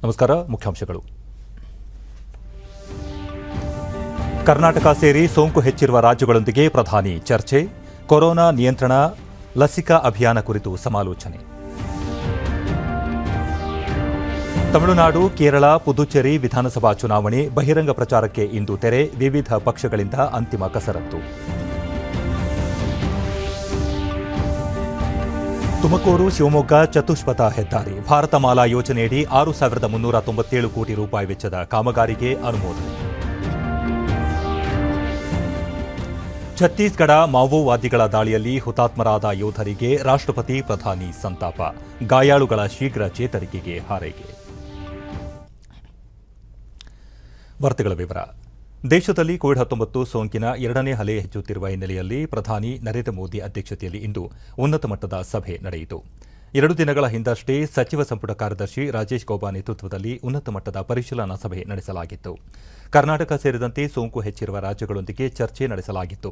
ನಮಸ್ಕಾರ. ಮುಖ್ಯಾಂಶಗಳು. ಕರ್ನಾಟಕ ಸೇರಿ ಸೋಂಕು ಹೆಚ್ಚಿರುವ ರಾಜ್ಯಗಳೊಂದಿಗೆ ಪ್ರಧಾನಿ ಚರ್ಚೆ. ಕೊರೋನಾ ನಿಯಂತ್ರಣ, ಲಸಿಕಾ ಅಭಿಯಾನ ಕುರಿತು ಸಮಾಲೋಚನೆ. ತಮಿಳುನಾಡು, ಕೇರಳ, ಪುದುಚೇರಿ ವಿಧಾನಸಭಾ ಚುನಾವಣೆ ಬಹಿರಂಗ ಪ್ರಚಾರಕ್ಕೆ ಇಂದು ತೆರೆ. ವಿವಿಧ ಪಕ್ಷಗಳಿಂದ ಅಂತಿಮ ಕಸರತ್ತು. ತುಮಕೂರು ಶಿವಮೊಗ್ಗ ಚತುಷ್ಪಥ ಹೆದ್ದಾರಿ ಭಾರತಮಾಲಾ ಯೋಜನೆಯಡಿ 6,397 ಕೋಟಿ ರೂಪಾಯಿ ವೆಚ್ಚದ ಕಾಮಗಾರಿಗೆ ಅನುಮೋದನೆ. ಛತ್ತೀಸ್ಗಢ ಮಾವೋವಾದಿಗಳ ದಾಳಿಯಲ್ಲಿ ಹುತಾತ್ಮರಾದ ಯೋಧರಿಗೆ ರಾಷ್ಟ್ರಪತಿ ಪ್ರಧಾನಿ ಸಂತಾಪ. ಗಾಯಾಳುಗಳ ಶೀಘ್ರ ಚೇತರಿಕೆಗೆ ಹಾರೈಕೆ. ವಾರ್ತೆಗಳ ವಿವರ. ದೇಶದಲ್ಲಿ ಕೋವಿಡ್-19 ಸೋಂಕಿನ ಎರಡನೇ ಅಲೆ ಹೆಚ್ಚುತ್ತಿರುವ ಹಿನ್ನೆಲೆಯಲ್ಲಿ ಪ್ರಧಾನಿ ನರೇಂದ್ರ ಮೋದಿ ಅಧ್ಯಕ್ಷತೆಯಲ್ಲಿ ಇಂದು ಉನ್ನತ ಮಟ್ಟದ ಸಭೆ ನಡೆಯಿತು. 2 ದಿನಗಳ ಹಿಂದಷ್ಟೇ ಸಚಿವ ಸಂಪುಟ ಕಾರ್ಯದರ್ಶಿ ರಾಜೇಶ್ ಗೌಬಾ ನೇತೃತ್ವದಲ್ಲಿ ಉನ್ನತ ಮಟ್ಟದ ಪರಿಶೀಲನಾ ಸಭೆ ನಡೆಸಲಾಗಿತ್ತು. ಕರ್ನಾಟಕ ಸೇರಿದಂತೆ ಸೋಂಕು ಹೆಚ್ಚಿರುವ ರಾಜ್ಯಗಳೊಂದಿಗೆ ಚರ್ಚೆ ನಡೆಸಲಾಗಿತ್ತು.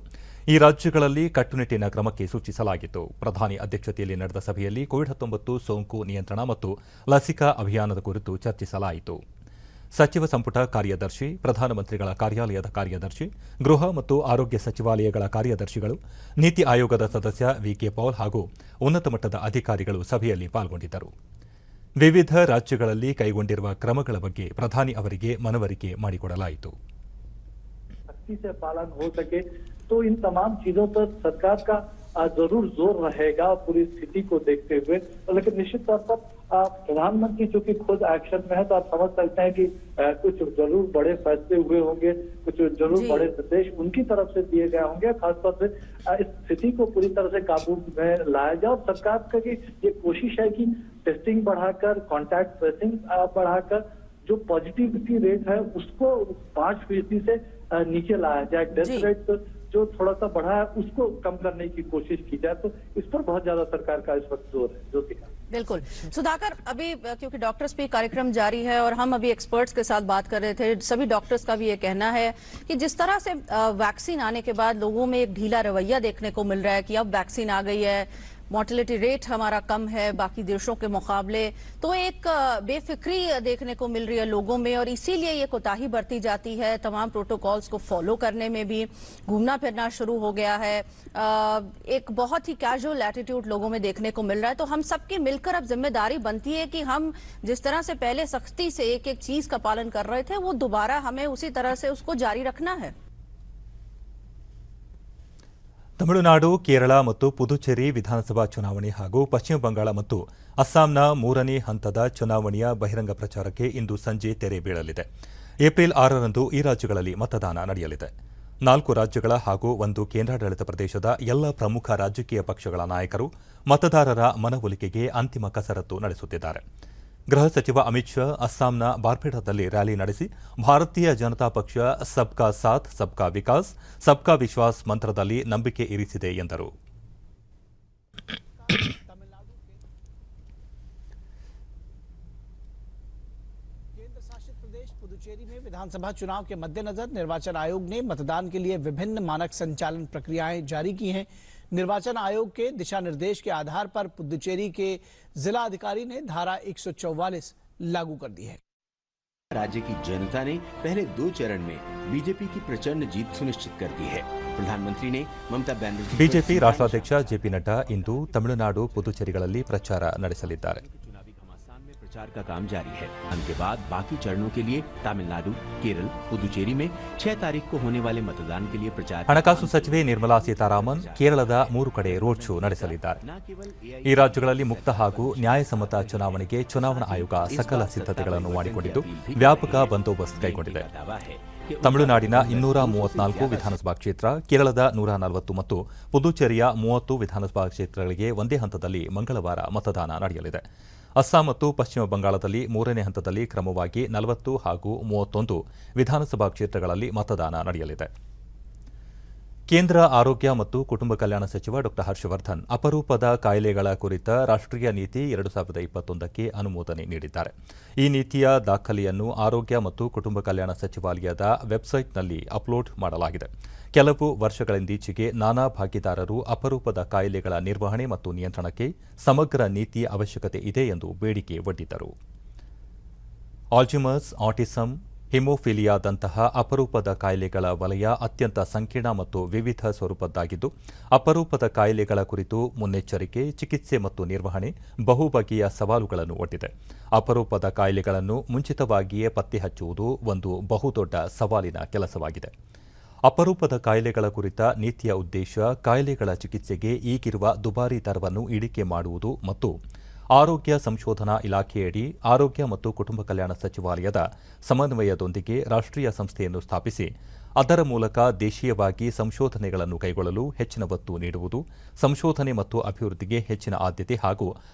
ಈ ರಾಜ್ಯಗಳಲ್ಲಿ ಕಟ್ಟುನಿಟ್ಟಿನ ಕ್ರಮಕ್ಕೆ ಸೂಚಿಸಲಾಗಿತ್ತು. ಪ್ರಧಾನಿ ಅಧ್ಯಕ್ಷತೆಯಲ್ಲಿ ನಡೆದ ಸಭೆಯಲ್ಲಿ ಕೋವಿಡ್-19 ಸೋಂಕು ನಿಯಂತ್ರಣ ಮತ್ತು ಲಸಿಕಾ ಅಭಿಯಾನದ ಕುರಿತು ಚರ್ಚಿಸಲಾಯಿತು. ಸಚಿವ ಸಂಪುಟ ಕಾರ್ಯದರ್ಶಿ, ಪ್ರಧಾನಮಂತ್ರಿಗಳ ಕಾರ್ಯಾಲಯದ ಕಾರ್ಯದರ್ಶಿ, ಗೃಹ ಮತ್ತು ಆರೋಗ್ಯ ಸಚಿವಾಲಯಗಳ ಕಾರ್ಯದರ್ಶಿಗಳು, ನೀತಿ ಆಯೋಗದ ಸದಸ್ಯ ವಿಕೆ ಪೌಲ್ ಹಾಗೂ ಉನ್ನತ ಮಟ್ಟದ ಅಧಿಕಾರಿಗಳು ಸಭೆಯಲ್ಲಿ ಪಾಲ್ಗೊಂಡಿದ್ದರು. ವಿವಿಧ ರಾಜ್ಯಗಳಲ್ಲಿ ಕೈಗೊಂಡಿರುವ ಕ್ರಮಗಳ ಬಗ್ಗೆ ಪ್ರಧಾನಿ ಅವರಿಗೆ ಮನವರಿಕೆ ಮಾಡಿಕೊಡಲಾಯಿತು. तो इन तमाम चीजों पर सरकार का जरूर जोर रहेगा पूरी स्थिति को देखते हुए। लेकिन निश्चित तौर पर प्रधानमंत्री चूंकि खुद एक्शन में है तो आप समझ सकते हैं कि कुछ जरूर बड़े फैसले हुए होंगे, कुछ जरूर बड़े निर्देश उनकी तरफ से दिए गए होंगे। खासतौर से इस स्थिति को पूरी तरह से काबू में लाया जाए और सरकार की ये कोशिश है कि टेस्टिंग बढ़ाकर, कॉन्टैक्ट ट्रेसिंग बढ़ाकर जो पॉजिटिविटी रेट है उसको 5% से नीचे लाया जाए। डेथ रेट जो थोड़ा सा बढ़ा है उसको कम करने की कोशिश की जाए। तो इस पर बहुत ज्यादा सरकार का इस वक्त जोर है। ज्योतिका बिल्कुल। सुधाकर, अभी क्योंकि डॉक्टर्स पे कार्यक्रम जारी है और हम अभी एक्सपर्ट्स के साथ बात कर रहे थे, सभी डॉक्टर्स का भी ये कहना है कि जिस तरह से वैक्सीन आने के बाद लोगों में एक ढीला रवैया देखने को मिल रहा है कि अब वैक्सीन आ गई है, मोर्टेलिटी रेट हमारा कम है बाकी देशों के मुकाबले, तो एक बेफिक्री देखने को मिल रही है लोगों में और इसीलिए ये कोताही बरती जाती है। तमाम प्रोटोकॉल्स को फॉलो करने में भी घूमना फिरना शुरू हो गया है। एक बहुत ही कैजुअल एटीट्यूड लोगों में देखने को मिल रहा है। तो हम सबकी मिलकर अब जिम्मेदारी बनती है कि हम जिस तरह से पहले सख्ती से एक एक चीज का पालन कर रहे थे वो दोबारा हमें उसी तरह से उसको जारी रखना है। ತಮಿಳುನಾಡು, ಕೇರಳ ಮತ್ತು ಪುದುಚೇರಿ ವಿಧಾನಸಭಾ ಚುನಾವಣೆ ಹಾಗೂ ಪಶ್ಚಿಮ ಬಂಗಾಳ ಮತ್ತು ಅಸ್ಸಾಂನ 3ನೇ ಹಂತದ ಚುನಾವಣೆಯ ಬಹಿರಂಗ ಪ್ರಚಾರಕ್ಕೆ ಇಂದು ಸಂಜೆ ತೆರೆ ಬೀಳಲಿದೆ. ಏಪ್ರಿಲ್ 6ರಂದು ಈ ರಾಜ್ಯಗಳಲ್ಲಿ ಮತದಾನ ನಡೆಯಲಿದೆ. 4 ರಾಜ್ಯಗಳ ಹಾಗೂ 1 ಕೇಂದ್ರಾಡಳಿತ ಪ್ರದೇಶದ ಎಲ್ಲ ಪ್ರಮುಖ ರಾಜಕೀಯ ಪಕ್ಷಗಳ ನಾಯಕರು ಮತದಾರರ ಮನವೊಲಿಕೆಗೆ ಅಂತಿಮ ಕಸರತ್ತು ನಡೆಸುತ್ತಿದ್ದಾರೆ. ಗೃಹ ಸಚಿವ ಅಮಿತ್ ಶಾ ಅಸ್ಸಾಂನ ಬಾರ್ಪೇಟಾದಲ್ಲಿ ರ್ಯಾಲಿ ನಡೆಸಿ ಭಾರತೀಯ ಜನತಾ ಪಕ್ಷ ಸಬ್ಕಾ ಸಾಥ್ ಸಬ್ಕಾ ವಿಕಾಸ್ ಸಬ್ಕಾ ವಿಶ್ವಾಸ್ ಮಂತ್ರದಲ್ಲಿ ನಂಬಿಕೆ ಇರಿಸಿದೆ ಎಂದರು. केंद्र शासित प्रदेश पुदुचेरी में विधानसभा चुनाव के मद्देनजर निर्वाचन आयोग ने मतदान के लिए विभिन्न मानक संचालन प्रक्रियाएं जारी की हैं। निर्वाचन आयोग के दिशा निर्देश के आधार पर पुदुचेरी के जिला अधिकारी ने धारा 144 लागू कर दी है। राज्य की जनता ने पहले 2 चरण में बीजेपी की प्रचंड जीत सुनिश्चित कर दी है। प्रधानमंत्री ने ममता बनर्जी ಬಿಜೆಪಿ ರಾಷ್ಟ್ರಾಧ್ಯಕ್ಷ ಜೆಪಿ ನಡ್ಡಾ ಇಂದು ತಮಿಳುನಾಡು, ಪುದುಚೇರಿಗಳಲ್ಲಿ ಪ್ರಚಾರ ನಡೆಸಲಿದ್ದಾರೆ. चुनावी घमासान में प्रचार का काम जारी है। के बाद बाकी चरणों के लिए तमिलनाडु, केरल, पुदुचेरी में 6 तारीख को होने वाले मतदान के लिए प्रचार. ಹಣಕಾಸು ಸಚಿವೆ ನಿರ್ಮಲಾ ಸೀತಾರಾಮನ್ ಕೇರಳದ 3 ಕಡೆ ರೋಡ್ ಶೋ ನಡೆಸಲಿದ್ದಾರೆ. ಈ ರಾಜ್ಯಗಳಲ್ಲಿ ಮುಕ್ತ ಹಾಗೂ ನ್ಯಾಯಸಮ್ಮತ ಚುನಾವಣೆಗೆ ಚುನಾವಣಾ ಆಯೋಗ ಸಕಲ ಸಿದ್ಧತೆಗಳನ್ನು ಮಾಡಿಕೊಂಡಿದ್ದು ವ್ಯಾಪಕ ಬಂದೋಬಸ್ತ್ ಕೈಗೊಂಡಿದೆ. ತಮಿಳುನಾಡಿನ 234 ವಿಧಾನಸಭಾ ಕ್ಷೇತ್ರ, ಕೇರಳದ 140 ಮತ್ತು ಪುದುಚೇರಿಯ 30 ವಿಧಾನಸಭಾ ಕ್ಷೇತ್ರಗಳಿಗೆ ಒಂದೇ ಹಂತದಲ್ಲಿ ಮಂಗಳವಾರ ಮತದಾನ ನಡೆಯಲಿದೆ. ಅಸ್ಸಾಂ ಮತ್ತು ಪಶ್ಚಿಮ ಬಂಗಾಳದಲ್ಲಿ 3ನೇ ಹಂತದಲ್ಲಿ ಕ್ರಮವಾಗಿ 40 ಹಾಗೂ 31 ವಿಧಾನಸಭಾ ಕ್ಷೇತ್ರಗಳಲ್ಲಿ ಮತದಾನ ನಡೆಯಲಿದೆ. ಕೇಂದ್ರ ಆರೋಗ್ಯ ಮತ್ತು ಕುಟುಂಬ ಕಲ್ಯಾಣ ಸಚಿವ ಡಾ ಹರ್ಷವರ್ಧನ್ ಅಪರೂಪದ ಕಾಯಿಲೆಗಳ ಕುರಿತ ರಾಷ್ಟ್ರೀಯ ನೀತಿ 2021ಕ್ಕೆ ಅನುಮೋದನೆ ನೀಡಿದ್ದಾರೆ. ಈ ನೀತಿಯ ದಾಖಲೆಯನ್ನು ಆರೋಗ್ಯ ಮತ್ತು ಕುಟುಂಬ ಕಲ್ಯಾಣ ಸಚಿವಾಲಯದ ವೆಬ್ಸೈಟ್ನಲ್ಲಿ ಅಪ್ಲೋಡ್ ಮಾಡಲಾಗಿದೆ. ಕೆಲವು ವರ್ಷಗಳಿಂದೀಚೆಗೆ ನಾನಾ ಭಾಗಿದಾರರು ಅಪರೂಪದ ಕಾಯಿಲೆಗಳ ನಿರ್ವಹಣೆ ಮತ್ತು ನಿಯಂತ್ರಣಕ್ಕೆ ಸಮಗ್ರ ನೀತಿಯ ಅವಶ್ಯಕತೆ ಇದೆ ಎಂದು ಬೇಡಿಕೆ ಒಡ್ಡಿದ್ದರು. ಆಲ್ಜಿಮರ್ಸ್, ಆಟಿಸಂ, ಹಿಮೋಫಿಲಿಯಾದಂತಹ ಅಪರೂಪದ ಕಾಯಿಲೆಗಳ ವಲಯ ಅತ್ಯಂತ ಸಂಕೀರ್ಣ ಮತ್ತು ವಿವಿಧ ಸ್ವರೂಪದ್ದಾಗಿದ್ದು, ಅಪರೂಪದ ಕಾಯಿಲೆಗಳ ಕುರಿತು ಮುನ್ನೆಚ್ಚರಿಕೆ, ಚಿಕಿತ್ಸೆ ಮತ್ತು ನಿರ್ವಹಣೆ ಬಹುಬಗೆಯ ಸವಾಲುಗಳನ್ನು ಒಡ್ಡಿದೆ. ಅಪರೂಪದ ಕಾಯಿಲೆಗಳನ್ನು ಮುಂಚಿತವಾಗಿಯೇ ಪತ್ತೆ ಹಚ್ಚುವುದು ಒಂದು ಬಹುದೊಡ್ಡ ಸವಾಲಿನ ಕೆಲಸವಾಗಿದೆ. ಅಪರೂಪದ ಕಾಯಿಲೆಗಳ ಕುರಿತ ನೀತಿಯ ಉದ್ದೇಶ ಕಾಯಿಲೆಗಳ ಚಿಕಿತ್ಸೆಗೆ ಈಗಿರುವ ದುಬಾರಿ ದರವನ್ನು ಇಳಿಕೆ ಮಾಡುವುದು ಮತ್ತು ಆರೋಗ್ಯ ಸಂಶೋಧನಾ ಇಲಾಖೆಯಡಿ ಆರೋಗ್ಯ ಮತ್ತು ಕುಟುಂಬ ಕಲ್ಯಾಣ ಸಚಿವಾಲಯದ ಸಮನ್ವಯದೊಂದಿಗೆ ರಾಷ್ಟ್ರೀಯ ಸಂಸ್ಥೆಯನ್ನು ಸ್ಥಾಪಿಸಿ ಅದರ ಮೂಲಕ ದೇಶೀಯವಾಗಿ ಸಂಶೋಧನೆಗಳನ್ನು ಕೈಗೊಳ್ಳಲು ಹೆಚ್ಚಿನ ಒತ್ತು ನೀಡುವುದು, ಸಂಶೋಧನೆ ಮತ್ತು ಅಭಿವೃದ್ಧಿಗೆ ಹೆಚ್ಚಿನ ಆದ್ಯತೆ ಹಾಗೂ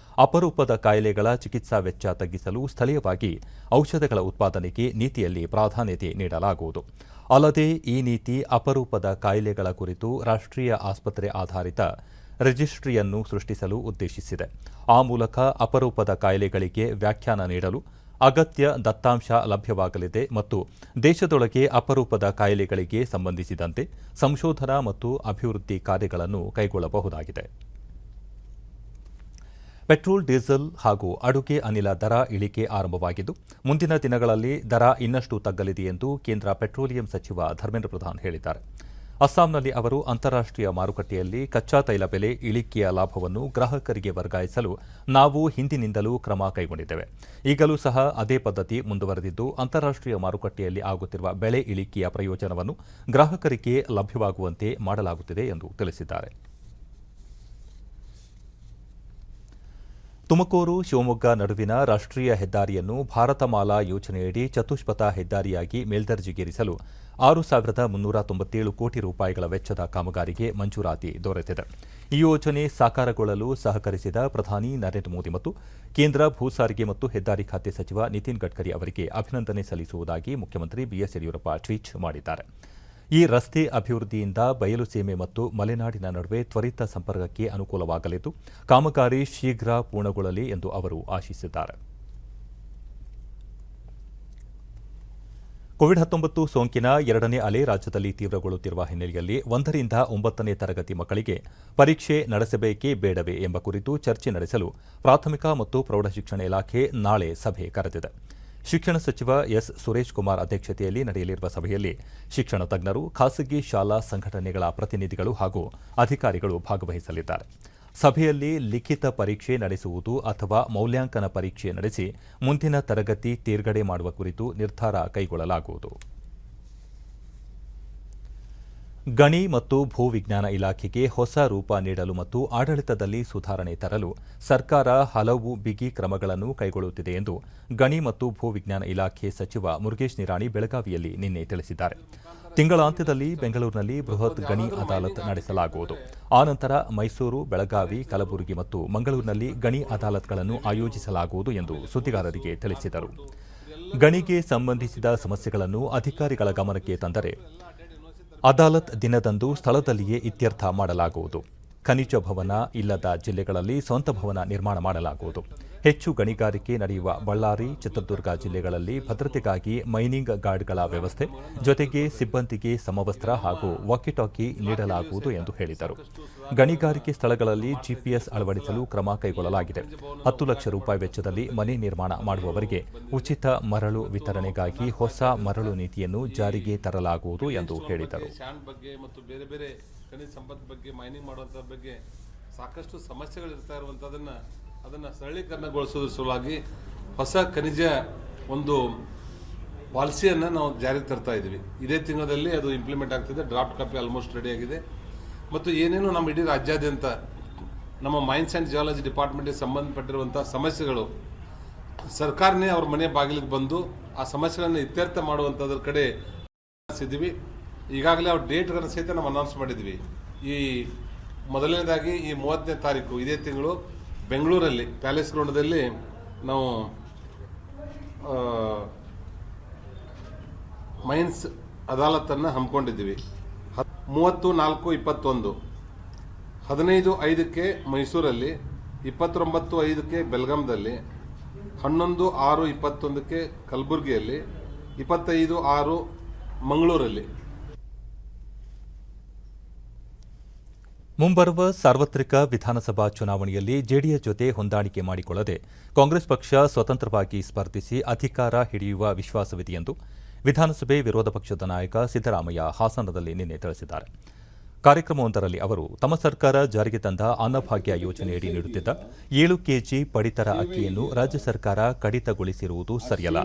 ಅಪರೂಪದ ಕಾಯಿಲೆಗಳ ಚಿಕಿತ್ಸಾ ವೆಚ್ಚ ತಗ್ಗಿಸಲು ಸ್ಥಳೀಯವಾಗಿ ಔಷಧಗಳ ಉತ್ಪಾದನೆಗೆ ನೀತಿಯಲ್ಲಿ ಪ್ರಾಧಾನ್ಯತೆ ನೀಡಲಾಗುವುದು. ಅಲ್ಲದೆ ಈ ನೀತಿ ಅಪರೂಪದ ಕಾಯಿಲೆಗಳ ಕುರಿತು ರಾಷ್ಟ್ರೀಯ ಆಸ್ಪತ್ರೆ ಆಧಾರಿತ ರಿಜಿಸ್ಟ್ರಿಯನ್ನು ಸೃಷ್ಟಿಸಲು ಉದ್ದೇಶಿಸಿದೆ. ಆ ಮೂಲಕ ಅಪರೂಪದ ಕಾಯಿಲೆಗಳಿಗೆ ವ್ಯಾಖ್ಯಾನ ನೀಡಲು ಅಗತ್ಯ ದತ್ತಾಂಶ ಲಭ್ಯವಾಗಲಿದೆ ಮತ್ತು ದೇಶದೊಳಗೆ ಅಪರೂಪದ ಕಾಯಿಲೆಗಳಿಗೆ ಸಂಬಂಧಿಸಿದಂತೆ ಸಂಶೋಧನಾ ಮತ್ತು ಅಭಿವೃದ್ಧಿ ಕಾರ್ಯಗಳನ್ನು ಕೈಗೊಳ್ಳಬಹುದಾಗಿದೆ. ಪೆಟ್ರೋಲ್, ಡೀಸೆಲ್ ಹಾಗೂ ಅಡುಗೆ ಅನಿಲ ದರ ಇಳಿಕೆ ಆರಂಭವಾಗಿದ್ದು, ಮುಂದಿನ ದಿನಗಳಲ್ಲಿ ದರ ಇನ್ನಷ್ಟು ತಗ್ಗಲಿದೆ ಎಂದು ಕೇಂದ್ರ ಪೆಟ್ರೋಲಿಯಂ ಸಚಿವ ಧರ್ಮೇಂದ್ರ ಪ್ರಧಾನ್ ಹೇಳಿದ್ದಾರೆ. ಅಸ್ಸಾಂನಲ್ಲಿ ಅವರು ಅಂತಾರಾಷ್ಟ್ರೀಯ ಮಾರುಕಟ್ಟೆಯಲ್ಲಿ ಕಚ್ಚಾ ತೈಲ ಬೆಲೆ ಇಳಿಕೆಯ ಲಾಭವನ್ನು ಗ್ರಾಹಕರಿಗೆ ವರ್ಗಾಯಿಸಲು ನಾವು ಹಿಂದಿನಿಂದಲೂ ಕ್ರಮ ಕೈಗೊಂಡಿದ್ದೇವೆ. ಈಗಲೂ ಸಹ ಅದೇ ಪದ್ಧತಿ ಮುಂದುವರೆದಿದ್ದು, ಅಂತಾರಾಷ್ಟ್ರೀಯ ಮಾರುಕಟ್ಟೆಯಲ್ಲಿ ಆಗುತ್ತಿರುವ ಬೆಲೆ ಇಳಿಕೆಯ ಪ್ರಯೋಜನವನ್ನು ಗ್ರಾಹಕರಿಗೆ ಲಭ್ಯವಾಗುವಂತೆ ಮಾಡಲಾಗುತ್ತಿದೆ ಎಂದು ತಿಳಿಸಿದ್ದಾರೆ. ತುಮಕೂರು ಶಿವಮೊಗ್ಗ ನಡುವಿನ ರಾಷ್ಟ್ರೀಯ ಹೆದ್ದಾರಿಯನ್ನು ಭಾರತಮಾಲಾ ಯೋಜನೆಯಡಿ ಚತುಷ್ಪಥ ಹೆದ್ದಾರಿಯಾಗಿ ಮೇಲ್ದರ್ಜೆಗೇರಿಸಲು 6,397 ಕೋಟಿ ರೂಪಾಯಿಗಳ ವೆಚ್ಚದ ಕಾಮಗಾರಿಗೆ ಮಂಜೂರಾತಿ ದೊರೆತಿದೆ. ಈ ಯೋಜನೆ ಸಾಕಾರಗೊಳ್ಳಲು ಸಹಕರಿಸಿದ ಪ್ರಧಾನಿ ನರೇಂದ್ರ ಮೋದಿ ಮತ್ತು ಕೇಂದ್ರ ಭೂ ಸಾರಿಗೆ ಮತ್ತು ಹೆದ್ದಾರಿ ಖಾತೆ ಸಚಿವ ನಿತಿನ್ ಗಡ್ಕರಿ ಅವರಿಗೆ ಅಭಿನಂದನೆ ಸಲ್ಲಿಸುವುದಾಗಿ ಮುಖ್ಯಮಂತ್ರಿ ಬಿಎಸ್ ಯಡಿಯೂರಪ್ಪ ಟ್ವೀಟ್ ಮಾಡಿದ್ದಾರೆ. ಈ ರಸ್ತೆ ಅಭಿವೃದ್ಧಿಯಿಂದ ಬಯಲು ಸೀಮೆ ಮತ್ತು ಮಲೆನಾಡಿನ ನಡುವೆ ತ್ವರಿತ ಸಂಪರ್ಕಕ್ಕೆ ಅನುಕೂಲವಾಗಲಿದ್ದು, ಕಾಮಗಾರಿ ಶೀಘ್ರ ಪೂರ್ಣಗೊಳ್ಳಲಿ ಎಂದು ಅವರು ಆಶಿಸಿದ್ದಾರೆ. ಕೋವಿಡ್-19 ಸೋಂಕಿನ ಎರಡನೇ ಅಲೆ ರಾಜ್ಯದಲ್ಲಿ ತೀವ್ರಗೊಳ್ಳುತ್ತಿರುವ ಹಿನ್ನೆಲೆಯಲ್ಲಿ 1ರಿಂದ 9ನೇ ತರಗತಿ ಮಕ್ಕಳಿಗೆ ಪರೀಕ್ಷೆ ನಡೆಸಬೇಕೇ ಬೇಡವೇ ಎಂಬ ಕುರಿತು ಚರ್ಚೆ ನಡೆಸಲು ಪ್ರಾಥಮಿಕ ಮತ್ತು ಪ್ರೌಢಶಿಕ್ಷಣ ಇಲಾಖೆ ನಾಳೆ ಸಭೆ ಕರೆದಿದೆ. ಶಿಕ್ಷಣ ಸಚಿವ ಎಸ್ ಸುರೇಶ್ ಕುಮಾರ್ ಅಧ್ಯಕ್ಷತೆಯಲ್ಲಿ ನಡೆಯಲಿರುವ ಸಭೆಯಲ್ಲಿ ಶಿಕ್ಷಣ ತಜ್ಞರು, ಖಾಸಗಿ ಶಾಲಾ ಸಂಘಟನೆಗಳ ಪ್ರತಿನಿಧಿಗಳು ಹಾಗೂ ಅಧಿಕಾರಿಗಳು ಭಾಗವಹಿಸಲಿದ್ದಾರೆ. ಸಭೆಯಲ್ಲಿ ಲಿಖಿತ ಪರೀಕ್ಷೆ ನಡೆಸುವುದು ಅಥವಾ ಮೌಲ್ಯಾಂಕನ ಪರೀಕ್ಷೆ ನಡೆಸಿ ಮುಂದಿನ ತರಗತಿ ತೇರ್ಗಡೆ ಮಾಡುವ ಕುರಿತು ನಿರ್ಧಾರ ಕೈಗೊಳ್ಳಲಾಗುವುದು. ಗಣಿ ಮತ್ತು ಭೂ ವಿಜ್ಞಾನ ಇಲಾಖೆಗೆ ಹೊಸ ರೂಪ ನೀಡಲು ಮತ್ತು ಆಡಳಿತದಲ್ಲಿ ಸುಧಾರಣೆ ತರಲು ಸರ್ಕಾರ ಹಲವು ಬಿಗಿ ಕ್ರಮಗಳನ್ನು ಕೈಗೊಳ್ಳುತ್ತಿದೆ ಎಂದು ಗಣಿ ಮತ್ತು ಭೂ ವಿಜ್ಞಾನ ಇಲಾಖೆ ಸಚಿವ ಮುರುಗೇಶ್ ನಿರಾಣಿ ಬೆಳಗಾವಿಯಲ್ಲಿ ನಿನ್ನೆ ತಿಳಿಸಿದ್ದಾರೆ. ತಿಂಗಳಾಂತ್ಯದಲ್ಲಿ ಬೆಂಗಳೂರಿನಲ್ಲಿ ಬೃಹತ್ ಗಣಿ ಅದಾಲತ್ ನಡೆಸಲಾಗುವುದು. ಆನಂತರ ಮೈಸೂರು, ಬೆಳಗಾವಿ, ಕಲಬುರಗಿ ಮತ್ತು ಮಂಗಳೂರಿನಲ್ಲಿ ಗಣಿ ಅದಾಲತ್ಗಳನ್ನು ಆಯೋಜಿಸಲಾಗುವುದು ಎಂದು ಸುದ್ದಿಗಾರರಿಗೆ ತಿಳಿಸಿದರು. ಗಣಿಗೆ ಸಂಬಂಧಿಸಿದ ಸಮಸ್ಯೆಗಳನ್ನು ಅಧಿಕಾರಿಗಳ ಗಮನಕ್ಕೆ ತಂದರೆ ಅದಾಲತ್ ದಿನದಂದು ಸ್ಥಳದಲ್ಲಿಯೇ ಇತ್ಯರ್ಥ ಮಾಡಲಾಗುವುದು. ಖನಿಜ ಭವನ ಇಲ್ಲದ ಜಿಲ್ಲೆಗಳಲ್ಲಿ ಸ್ವಂತ ಭವನ ನಿರ್ಮಾಣ ಮಾಡಲಾಗುವುದು. ಹೆಚ್ಚು ಗಣಿಗಾರಿಕೆ ನಡೆಯುವ ಬಳ್ಳಾರಿ, ಚಿತ್ರದುರ್ಗ ಜಿಲ್ಲೆಗಳಲ್ಲಿ ಭದ್ರತೆಗಾಗಿ ಮೈನಿಂಗ್ ಗಾರ್ಡ್ಗಳ ವ್ಯವಸ್ಥೆ, ಜೊತೆಗೆ ಸಿಬ್ಬಂದಿಗೆ ಸಮವಸ್ತ್ರ ಹಾಗೂ ವಾಕಿಟಾಕಿ ನೀಡಲಾಗುವುದು ಎಂದು ಹೇಳಿದರು. ಗಣಿಗಾರಿಕೆ ಸ್ಥಳಗಳಲ್ಲಿ ಜಿಪಿಎಸ್ ಅಳವಡಿಸಲು ಕ್ರಮ ಕೈಗೊಳ್ಳಲಾಗಿದೆ. 10 ಲಕ್ಷ ರೂಪಾಯಿ ವೆಚ್ಚದಲ್ಲಿ ಮನೆ ನಿರ್ಮಾಣ ಮಾಡುವವರಿಗೆ ಉಚಿತ ಮರಳು ವಿತರಣೆಗಾಗಿ ಹೊಸ ಮರಳು ನೀತಿಯನ್ನು ಜಾರಿಗೆ ತರಲಾಗುವುದು ಎಂದು ಹೇಳಿದರು. ಖನಿಜ ಸಂಪತ್ತು ಬಗ್ಗೆ, ಮೈನಿಂಗ್ ಮಾಡುವಂಥ ಬಗ್ಗೆ ಸಾಕಷ್ಟು ಸಮಸ್ಯೆಗಳಿರ್ತಾ ಅದನ್ನು ಸರಳೀಕರಣಗೊಳಿಸೋದ್ರ ಸಲುವಾಗಿ ಹೊಸ ಖನಿಜ ಒಂದು ಪಾಲಿಸಿಯನ್ನು ನಾವು ಜಾರಿಗೆ ತರ್ತಾ ಇದ್ದೀವಿ. ಇದೇ ತಿಂಗಳಲ್ಲಿ ಅದು ಇಂಪ್ಲಿಮೆಂಟ್ ಆಗ್ತಿದೆ. ಡ್ರಾಫ್ಟ್ ಕಾಪಿ ಆಲ್ಮೋಸ್ಟ್ ರೆಡಿ ಆಗಿದೆ. ಮತ್ತು ಏನೇನು ನಮ್ಮ ಇಡೀ ರಾಜ್ಯಾದ್ಯಂತ ನಮ್ಮ ಮೈನ್ಸ್ ಆ್ಯಂಡ್ ಜಿಯಾಲಜಿ ಡಿಪಾರ್ಟ್ಮೆಂಟ್ಗೆ ಸಂಬಂಧಪಟ್ಟಿರುವಂಥ ಸಮಸ್ಯೆಗಳು ಸರ್ಕಾರನೇ ಅವ್ರ ಮನೆ ಬಾಗಿಲಿಗೆ ಬಂದು ಆ ಸಮಸ್ಯೆಗಳನ್ನು ಇತ್ಯರ್ಥ ಮಾಡುವಂಥದ್ರ ಕಡೆ ಇದ್ದೀವಿ. ಈಗಾಗಲೇ ಅವ್ರ ಡೇಟ್ಗಳನ್ನು ಸಹಿತ ನಾವು ಅನೌನ್ಸ್ ಮಾಡಿದ್ವಿ. ಈ ಮೊದಲನೇದಾಗಿ ಈ 30ನೇ ತಾರೀಕು ಇದೇ ತಿಂಗಳು ಬೆಂಗಳೂರಲ್ಲಿ ಪ್ಯಾಲೇಸ್ ಗ್ರೌಂಡದಲ್ಲಿ ನಾವು ಮೈನ್ಸ್ ಅದಾಲತನ್ನು ಹಮ್ಮಿಕೊಂಡಿದ್ದೀವಿ. 30/4/21, 15/5ಕ್ಕೆ ಮೈಸೂರಲ್ಲಿ, 29/5ಕ್ಕೆ ಬೆಲ್ಗಾಂದಲ್ಲಿ, 11/6/21ಕ್ಕೆ ಕಲಬುರಗಿಯಲ್ಲಿ, 25/6 ಮಂಗಳೂರಲ್ಲಿ. ಮುಂಬರುವ ಸಾರ್ವತ್ರಿಕ ವಿಧಾನಸಭಾ ಚುನಾವಣೆಯಲ್ಲಿ ಜೆಡಿಎಸ್ ಜೊತೆ ಹೊಂದಾಣಿಕೆ ಮಾಡಿಕೊಳ್ಳದೆ ಕಾಂಗ್ರೆಸ್ ಪಕ್ಷ ಸ್ವತಂತ್ರವಾಗಿ ಸ್ಪರ್ಧಿಸಿ ಅಧಿಕಾರ ಹಿಡಿಯುವ ವಿಶ್ವಾಸವಿದೆ ಎಂದು ವಿಧಾನಸಭೆ ವಿರೋಧ ಪಕ್ಷದ ನಾಯಕ ಸಿದ್ದರಾಮಯ್ಯ ಹಾಸನದಲ್ಲಿ ನಿನ್ನೆ ತಿಳಿಸಿದ್ದಾರೆ. ಕಾರ್ಯಕ್ರಮವೊಂದರಲ್ಲಿ ಅವರು ತಮ್ಮ ಸರ್ಕಾರ ಜಾರಿಗೆ ತಂದ ಅನ್ನಭಾಗ್ಯ ಯೋಜನೆಯಡಿ ನೀಡುತ್ತಿದ್ದ 7 ಕೆಜಿ ಪಡಿತರ ಅಕ್ಕಿಯನ್ನು ರಾಜ್ಯ ಸರ್ಕಾರ ಕಡಿತಗೊಳಿಸಿರುವುದು ಸರಿಯಲ್ಲ.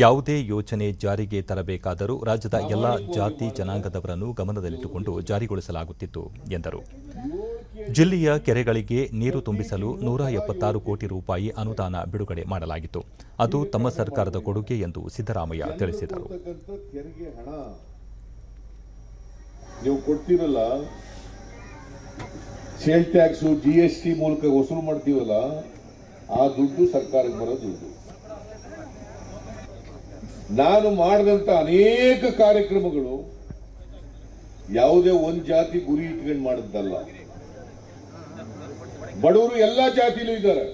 ಯಾವುದೇ ಯೋಜನೆ ಜಾರಿಗೆ ತರಬೇಕಾದರೂ ರಾಜ್ಯದ ಎಲ್ಲಾ ಜಾತಿ ಜನಾಂಗದವರನ್ನು ಗಮನದಲ್ಲಿಟ್ಟುಕೊಂಡು ಜಾರಿಗೊಳಿಸಲಾಗುತ್ತಿತ್ತು ಎಂದರು. ಜಿಲ್ಲೆಯ ಕೆರೆಗಳಿಗೆ ನೀರು ತುಂಬಿಸಲು 176 ಕೋಟಿ ರೂಪಾಯಿ ಅನುದಾನ ಬಿಡುಗಡೆ ಮಾಡಲಾಗಿತ್ತು. ಅದು ತಮ್ಮ ಸರ್ಕಾರದ ಕೊಡುಗೆ ಎಂದು ಸಿದ್ದರಾಮಯ್ಯ ತಿಳಿಸಿದರು. ನೀವು ಕೊಡ್ತೀರಲ್ಲ, ಸೇಲ್ ಟ್ಯಾಕ್ಸ್ GST ಮೂಲಕ ವಸೂಲು ಮಾಡ್ತೀವಲ್ಲ, ಆ ದುಡ್ಡು ಸರ್ಕಾರಕ್ಕೆ ಬರೋ ದುಡ್ಡು. ನಾನು ಮಾಡಿದಂತ ಅನೇಕ ಕಾರ್ಯಕ್ರಮಗಳು ಯಾವುದೇ ಒಂದು ಜಾತಿ ಗುರಿ ಇಟ್ಕೊಂಡು ಮಾಡಿದ್ದಲ್ಲ. ಬಡವರು ಎಲ್ಲಾ ಜಾತಿಲೂ ಇದ್ದಾರೆ.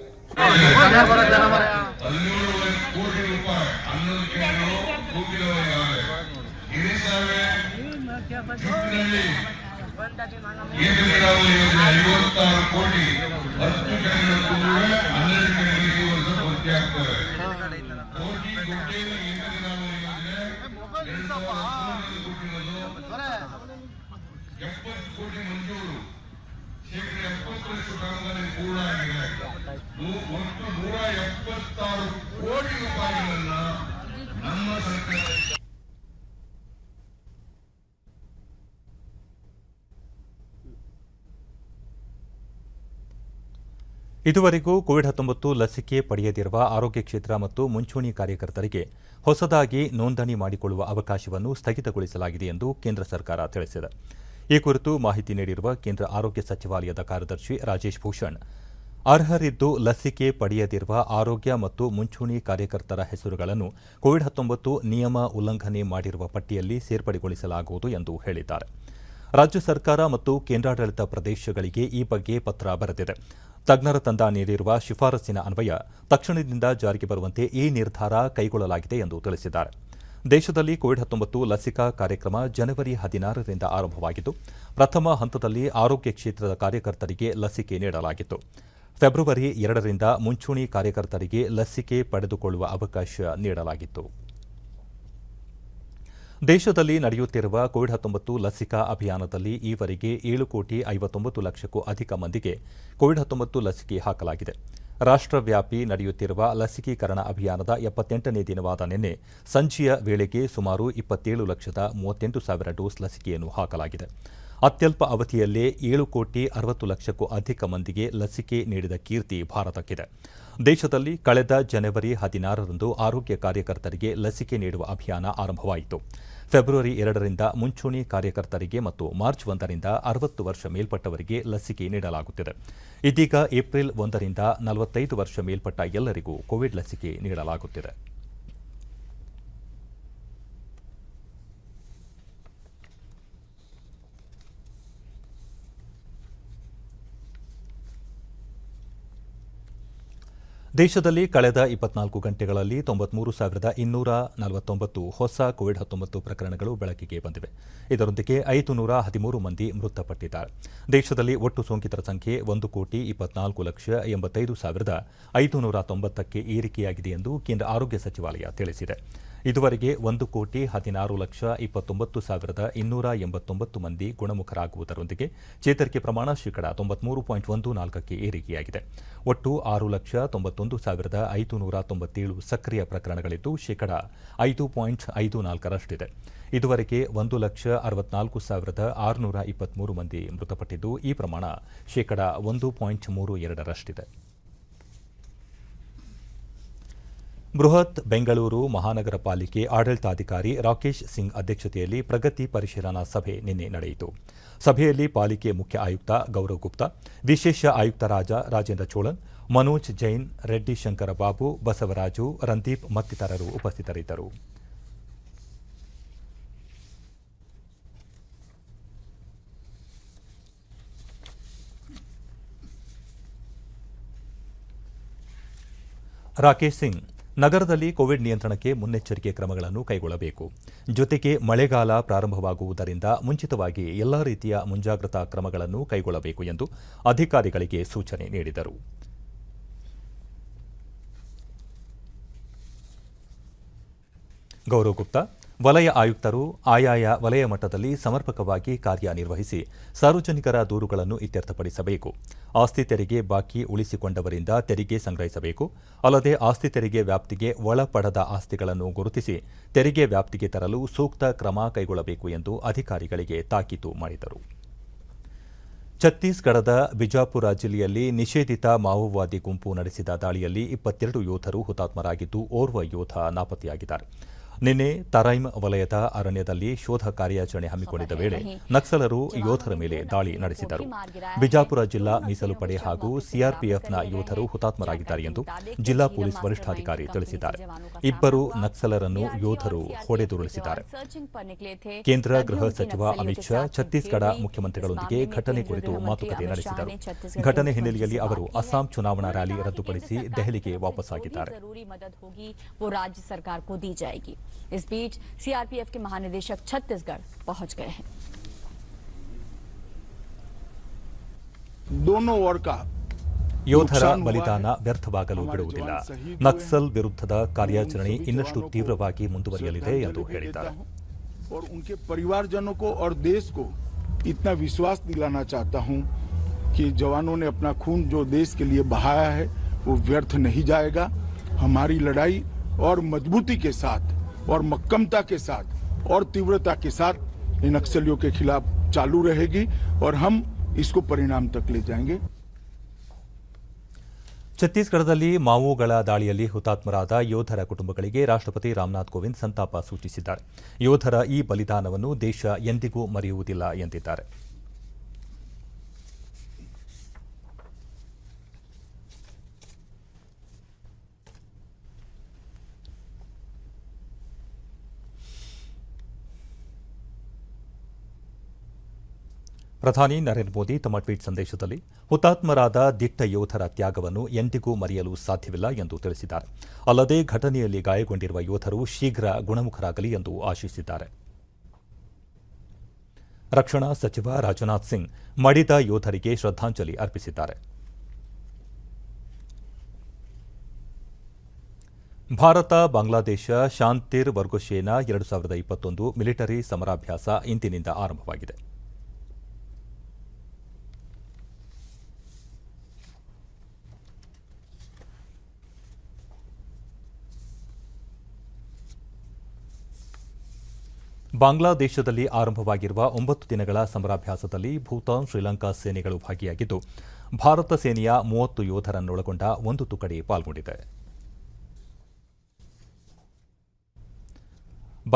ಇದುವರೆಗೂ ಕೋವಿಡ್-19 ಲಸಿಕೆ ಪಡೆಯದಿರುವ ಆರೋಗ್ಯ ಕ್ಷೇತ್ರ ಮತ್ತು ಮುಂಚೂಣಿ ಕಾರ್ಯಕರ್ತರಿಗೆ ಹೊಸದಾಗಿ ನೋಂದಣಿ ಮಾಡಿಕೊಳ್ಳುವ ಅವಕಾಶವನ್ನು ಸ್ಥಗಿತಗೊಳಿಸಲಾಗಿದೆ ಎಂದು ಕೇಂದ್ರ ಸರ್ಕಾರ ತಿಳಿಸಿದೆ. ಈ ಕುರಿತು ಮಾಹಿತಿ ನೀಡಿರುವ ಕೇಂದ್ರ ಆರೋಗ್ಯ ಸಚಿವಾಲಯದ ಕಾರ್ಯದರ್ಶಿ ರಾಜೇಶ್ ಭೂಷಣ್, ಅರ್ಹರಿದ್ದು ಲಸಿಕೆ ಪಡೆಯದಿರುವ ಆರೋಗ್ಯ ಮತ್ತು ಮುಂಚೂಣಿ ಕಾರ್ಯಕರ್ತರ ಹೆಸರುಗಳನ್ನು ಕೋವಿಡ್-19 ನಿಯಮ ಉಲ್ಲಂಘನೆ ಮಾಡಿರುವ ಪಟ್ಟಿಯಲ್ಲಿ ಸೇರ್ಪಡೆಗೊಳಿಸಲಾಗುವುದು ಎಂದು ಹೇಳಿದ್ದಾರೆ. ರಾಜ್ಯ ಸರ್ಕಾರ ಮತ್ತು ಕೇಂದ್ರಾಡಳಿತ ಪ್ರದೇಶಗಳಿಗೆ ಈ ಬಗ್ಗೆ ಪತ್ರ ಬರೆದಿದೆ. ತಜ್ಞರ ತಂಡ ನೀಡಿರುವ ಶಿಫಾರಸ್ಸಿನ ಅನ್ವಯ ತಕ್ಷಣದಿಂದ ಜಾರಿಗೆ ಬರುವಂತೆ ಈ ನಿರ್ಧಾರ ಕೈಗೊಳ್ಳಲಾಗಿದೆ ಎಂದು ತಿಳಿಸಿದ್ದಾರೆ. ದೇಶದಲ್ಲಿ ಕೋವಿಡ್-19 ಲಸಿಕಾ ಕಾರ್ಯಕ್ರಮ ಜನವರಿ 16ರಿಂದ ಆರಂಭವಾಗಿದ್ದು, ಪ್ರಥಮ ಹಂತದಲ್ಲಿ ಆರೋಗ್ಯ ಕ್ಷೇತ್ರದ ಕಾರ್ಯಕರ್ತರಿಗೆ ಲಸಿಕೆ ನೀಡಲಾಗಿತ್ತು. ಫೆಬ್ರವರಿ 2ರಿಂದ ಮುಂಚೂಣಿ ಕಾರ್ಯಕರ್ತರಿಗೆ ಲಸಿಕೆ ಪಡೆದುಕೊಳ್ಳುವ ಅವಕಾಶ ನೀಡಲಾಗಿತ್ತು. ದೇಶದಲ್ಲಿ ನಡೆಯುತ್ತಿರುವ ಕೋವಿಡ್-19 ಲಸಿಕಾ ಅಭಿಯಾನದಲ್ಲಿ ಈವರೆಗೆ 7,59,00,000ಕ್ಕೂ ಅಧಿಕ ಮಂದಿಗೆ ಕೋವಿಡ್-19 ಲಸಿಕೆ ಹಾಕಲಾಗಿದೆ. ರಾಷ್ಟ್ರವ್ಯಾಪಿ ನಡೆಯುತ್ತಿರುವ ಲಸಿಕೀಕರಣ ಅಭಿಯಾನದ 78ನೇ ದಿನವಾದ ನಿನ್ನೆ ಸಂಜೆಯ ವೇಳೆಗೆ ಸುಮಾರು 27,38,000 ಡೋಸ್ ಲಸಿಕೆಯನ್ನು ಹಾಕಲಾಗಿದೆ. ಅತ್ಯಲ್ಪ ಅವಧಿಯಲ್ಲೇ 7,60,00,000ಕ್ಕೂ ಅಧಿಕ ಮಂದಿಗೆ ಲಸಿಕೆ ನೀಡಿದ ಕೀರ್ತಿ ಭಾರತಕ್ಕಿದೆ. ದೇಶದಲ್ಲಿ ಕಳೆದ ಜನವರಿ 16ರಂದು ಆರೋಗ್ಯ ಕಾರ್ಯಕರ್ತರಿಗೆ ಲಸಿಕೆ ನೀಡುವ ಅಭಿಯಾನ ಆರಂಭವಾಯಿತು. ಫೆಬ್ರವರಿ 2ರಿಂದ ಮುಂಚೂಣಿ ಕಾರ್ಯಕರ್ತರಿಗೆ ಮತ್ತು ಮಾರ್ಚ್ 1ರಿಂದ 60 ವರ್ಷ ಮೇಲ್ಪಟ್ಟವರಿಗೆ ಲಸಿಕೆ ನೀಡಲಾಗುತ್ತಿದೆ. ಇದೀಗ ಏಪ್ರಿಲ್ 1ರಿಂದ 45 ವರ್ಷ ಮೇಲ್ಪಟ್ಟ ಎಲ್ಲರಿಗೂ ಕೋವಿಡ್ ಲಸಿಕೆ ನೀಡಲಾಗುತ್ತಿದೆ. ದೇಶದಲ್ಲಿ ಕಳೆದ 24 ಗಂಟೆಗಳಲ್ಲಿ 93,249 ಹೊಸ ಕೋವಿಡ್-19 ಪ್ರಕರಣಗಳು ಬೆಳಕಿಗೆ ಬಂದಿವೆ. ಇದರೊಂದಿಗೆ 513 ಮಂದಿ ಮೃತಪಟ್ಟಿದ್ದಾರೆ. ದೇಶದಲ್ಲಿ ಒಟ್ಟು ಸೋಂಕಿತರ ಸಂಖ್ಯೆ 1,24,85,590ಕ್ಕೆ ಏರಿಕೆಯಾಗಿದೆ ಎಂದು ಕೇಂದ್ರ ಆರೋಗ್ಯ ಸಚಿವಾಲಯ ತಿಳಿಸಿದೆ. ಇದುವರೆಗೆ 1,16,29,289 ಮಂದಿ ಗುಣಮುಖರಾಗುವುದರೊಂದಿಗೆ ಚೇತರಿಕೆ ಪ್ರಮಾಣ ಶೇಕಡಾ 93.14ಕ್ಕೆ ಏರಿಕೆಯಾಗಿದೆ. ಒಟ್ಟು 6,91,597 ಸಕ್ರಿಯ ಪ್ರಕರಣಗಳಿದ್ದು ಶೇಕಡಾ 5.54ರಷ್ಟಿದೆ. ಇದುವರೆಗೆ 1,64,623 ಮಂದಿ ಮೃತಪಟ್ಟಿದ್ದು ಈ ಪ್ರಮಾಣ ಶೇಕಡಾ 1.32ರಷ್ಟಿದೆ. ಬೃಹತ್ ಬೆಂಗಳೂರು ಮಹಾನಗರ ಪಾಲಿಕೆ ಆಡಳಿತಾಧಿಕಾರಿ ರಾಕೇಶ್ ಸಿಂಗ್ ಅಧ್ಯಕ್ಷತೆಯಲ್ಲಿ ಪ್ರಗತಿ ಪರಿಶೀಲನಾ ಸಭೆ ನಿನ್ನೆ ನಡೆಯಿತು. ಸಭೆಯಲ್ಲಿ ಪಾಲಿಕೆ ಮುಖ್ಯ ಆಯುಕ್ತ ಗೌರವ್ ಗುಪ್ತಾ, ವಿಶೇಷ ಆಯುಕ್ತರಾದ ರಾಜೇಂದ್ರ ಚೋಳನ್, ಮನೋಜ್ ಜೈನ್, ರೆಡ್ಡಿ ಶಂಕರ ಬಾಬು, ಬಸವರಾಜು, ರಂದೀಪ್ ಮತ್ತಿತರರು ಉಪಸ್ಥಿತರಿದ್ದರು. ರಾಕೇಶ್ ಸಿಂಗ್, ನಗರದಲ್ಲಿ ಕೋವಿಡ್ ನಿಯಂತ್ರಣಕ್ಕೆ ಮುನ್ನೆಚ್ಚರಿಕೆ ಕ್ರಮಗಳನ್ನು ಕೈಗೊಳ್ಳಬೇಕು. ಜೊತೆಗೆ ಮಳೆಗಾಲ ಪ್ರಾರಂಭವಾಗುವುದರಿಂದ ಮುಂಚಿತವಾಗಿ ಎಲ್ಲಾ ರೀತಿಯ ಮುಂಜಾಗ್ರತಾ ಕ್ರಮಗಳನ್ನು ಕೈಗೊಳ್ಳಬೇಕು ಎಂದು ಅಧಿಕಾರಿಗಳಿಗೆ ಸೂಚನೆ ನೀಡಿದರು. ಗೌರವ್ ಗುಪ್ತಾ, ವಲಯ ಆಯುಕ್ತರು ಆಯಾಯ ವಲಯ ಮಟ್ಟದಲ್ಲಿ ಸಮರ್ಪಕವಾಗಿ ಕಾರ್ಯನಿರ್ವಹಿಸಿ ಸಾರ್ವಜನಿಕರ ದೂರುಗಳನ್ನು ಇತ್ಯರ್ಥಪಡಿಸಬೇಕು. ಆಸ್ತಿ ತೆರಿಗೆ ಬಾಕಿ ಉಳಿಸಿಕೊಂಡವರಿಂದ ತೆರಿಗೆ ಸಂಗ್ರಹಿಸಬೇಕು. ಅಲ್ಲದೆ ಆಸ್ತಿ ತೆರಿಗೆ ವ್ಯಾಪ್ತಿಗೆ ಒಳಪಡದ ಆಸ್ತಿಗಳನ್ನು ಗುರುತಿಸಿ ತೆರಿಗೆ ವ್ಯಾಪ್ತಿಗೆ ತರಲು ಸೂಕ್ತ ಕ್ರಮ ಕೈಗೊಳ್ಳಬೇಕು ಎಂದು ಅಧಿಕಾರಿಗಳಿಗೆ ತಾಕೀತು ಮಾಡಿದರು. ಛತ್ತೀಸ್ಗಢದ ಬಿಜಾಪುರ ಜಿಲ್ಲೆಯಲ್ಲಿ ನಿಷೇಧಿತ ಮಾವೋವಾದಿ ಗುಂಪು ನಡೆಸಿದ ದಾಳಿಯಲ್ಲಿ 22 ಯೋಧರು ಹುತಾತ್ಮರಾಗಿದ್ದು ಓರ್ವ ಯೋಧ ನಾಪತ್ತೆಯಾಗಿದ್ದಾರೆ. ನಿನ್ನೆ ತರೈಮ್ ವಲಯದ ಅರಣ್ಯದಲ್ಲಿ ಶೋಧ ಕಾರ್ಯಾಚರಣೆ ಹಮ್ಮಿಕೊಂಡಿದ್ದ ವೇಳೆ ನಕ್ಸಲರು ಯೋಧರ ಮೇಲೆ ದಾಳಿ ನಡೆಸಿದರು. ಬಿಜಾಪುರ ಜಿಲ್ಲಾ ಮೀಸಲು ಪಡೆ ಹಾಗೂ ಸಿಆರ್ಪಿಎಫ್ನ ಯೋಧರು ಹುತಾತ್ಮರಾಗಿದ್ದಾರೆ ಎಂದು ಜಿಲ್ಲಾ ಪೊಲೀಸ್ ವರಿಷ್ಠಾಧಿಕಾರಿ ತಿಳಿಸಿದ್ದಾರೆ. 2 ನಕ್ಸಲರನ್ನು ಯೋಧರು ಹೊಡೆದುರುಳಿಸಿದ್ದಾರೆ. ಕೇಂದ್ರ ಗೃಹ ಸಚಿವ ಅಮಿತ್ ಶಾ ಛತ್ತೀಸ್ಗಢ ಮುಖ್ಯಮಂತ್ರಿಗಳೊಂದಿಗೆ ಘಟನೆ ಕುರಿತು ಮಾತುಕತೆ ನಡೆಸಿದರು. ಘಟನೆ ಹಿನ್ನೆಲೆಯಲ್ಲಿ ಅವರು ಅಸ್ಸಾಂ ಚುನಾವಣಾ ರ್ಯಾಲಿ ರದ್ದುಪಡಿಸಿ ದೆಹಲಿಗೆ ವಾಪಸ್ಸಾಗಿದ್ದಾರೆ. इस बीच सीआरपीएफ के महानिदेशक छत्तीसगढ़ पहुंच गए हैं. दोनों ओर का ಯೋಧರ ಬಲಿದಾನ ವ್ಯರ್ಥವಾಗಲು ಬಿಡುವುದಿಲ್ಲ. ನಕ್ಸಲ್ ವಿರುದ್ಧದ ಕಾರ್ಯಾಚರಣೆ ಇನ್ನಷ್ಟು ತೀವ್ರವಾಗಿ ಮುಂದುವರಿಯಲಿದೆ ಎಂದು ಹೇಳಿದ್ದಾರೆ. और उनके परिवारजनों को और देश को इतना विश्वास दिलाना चाहता हूं कि जवानों ने अपना खून जो देश के लिए बहाया है वो व्यर्थ नहीं जाएगा. हमारी लड़ाई और मजबूती के साथ और मक्कमता के साथ और तीव्रता के साथ इन नक्सलियों के खिलाफ चालू रहेगी और हम इसको परिणाम तक ले जाएंगे. ಛತ್ತೀಸ್ಗಢದಲ್ಲಿ ಮಾವೋಗಳ ದಾಳಿಯಲ್ಲಿ ಹುತಾತ್ಮರಾದ ಯೋಧರ ಕುಟುಂಬಗಳಿಗೆ ರಾಷ್ಟ್ರಪತಿ ರಾಮನಾಥ್ ಕೋವಿಂದ್ ಸಂತಾಪ ಸೂಚಿಸಿದ್ದಾರೆ. ಯೋಧರ ಈ ಬಲಿದಾನವನ್ನು ದೇಶ ಎಂದಿಗೂ ಮರೆಯುವುದಿಲ್ಲ ಎಂದಿದ್ದಾರೆ. ಪ್ರಧಾನಿ ನರೇಂದ್ರ ಮೋದಿ ತಮ್ಮ ಟ್ವೀಟ್ ಸಂದೇಶದಲ್ಲಿ ಹುತಾತ್ಮರಾದ ದಿಟ್ಟ ಯೋಧರ ತ್ಯಾಗವನ್ನು ಎಂದಿಗೂ ಮರೆಯಲು ಸಾಧ್ಯವಿಲ್ಲ ಎಂದು ತಿಳಿಸಿದ್ದಾರೆ. ಅಲ್ಲದೆ ಘಟನೆಯಲ್ಲಿ ಗಾಯಗೊಂಡಿರುವ ಯೋಧರು ಶೀಘ್ರ ಗುಣಮುಖರಾಗಲಿ ಎಂದು ಆಶಿಸಿದ್ದಾರೆ. ರಕ್ಷಣಾ ಸಚಿವ ರಾಜನಾಥ್ ಸಿಂಗ್ ಮಡಿದ ಯೋಧರಿಗೆ ಶ್ರದ್ಧಾಂಜಲಿ ಅರ್ಪಿಸಿದ್ದಾರೆ. ಭಾರತ ಬಾಂಗ್ಲಾದೇಶ ಶಾಂತಿರ್ ವರ್ಗೋಶೇನಾ 2021 ಮಿಲಿಟರಿ ಸಮರಾಭ್ಯಾಸ ಇಂದಿನಿಂದ ಆರಂಭವಾಗಿದೆ. ಬಾಂಗ್ಲಾದೇಶದಲ್ಲಿ ಆರಂಭವಾಗಿರುವ 9 ದಿನಗಳ ಸಮರಾಭ್ಯಾಸದಲ್ಲಿ ಭೂತಾನ್, ಶ್ರೀಲಂಕಾ ಸೇನೆಗಳು ಭಾಗಿಯಾಗಿದ್ದು ಭಾರತ ಸೇನೆಯ 30 ಯೋಧರನ್ನೊಳಗೊಂಡ ಒಂದು ತುಕಡಿ ಪಾಲ್ಗೊಂಡಿದೆ.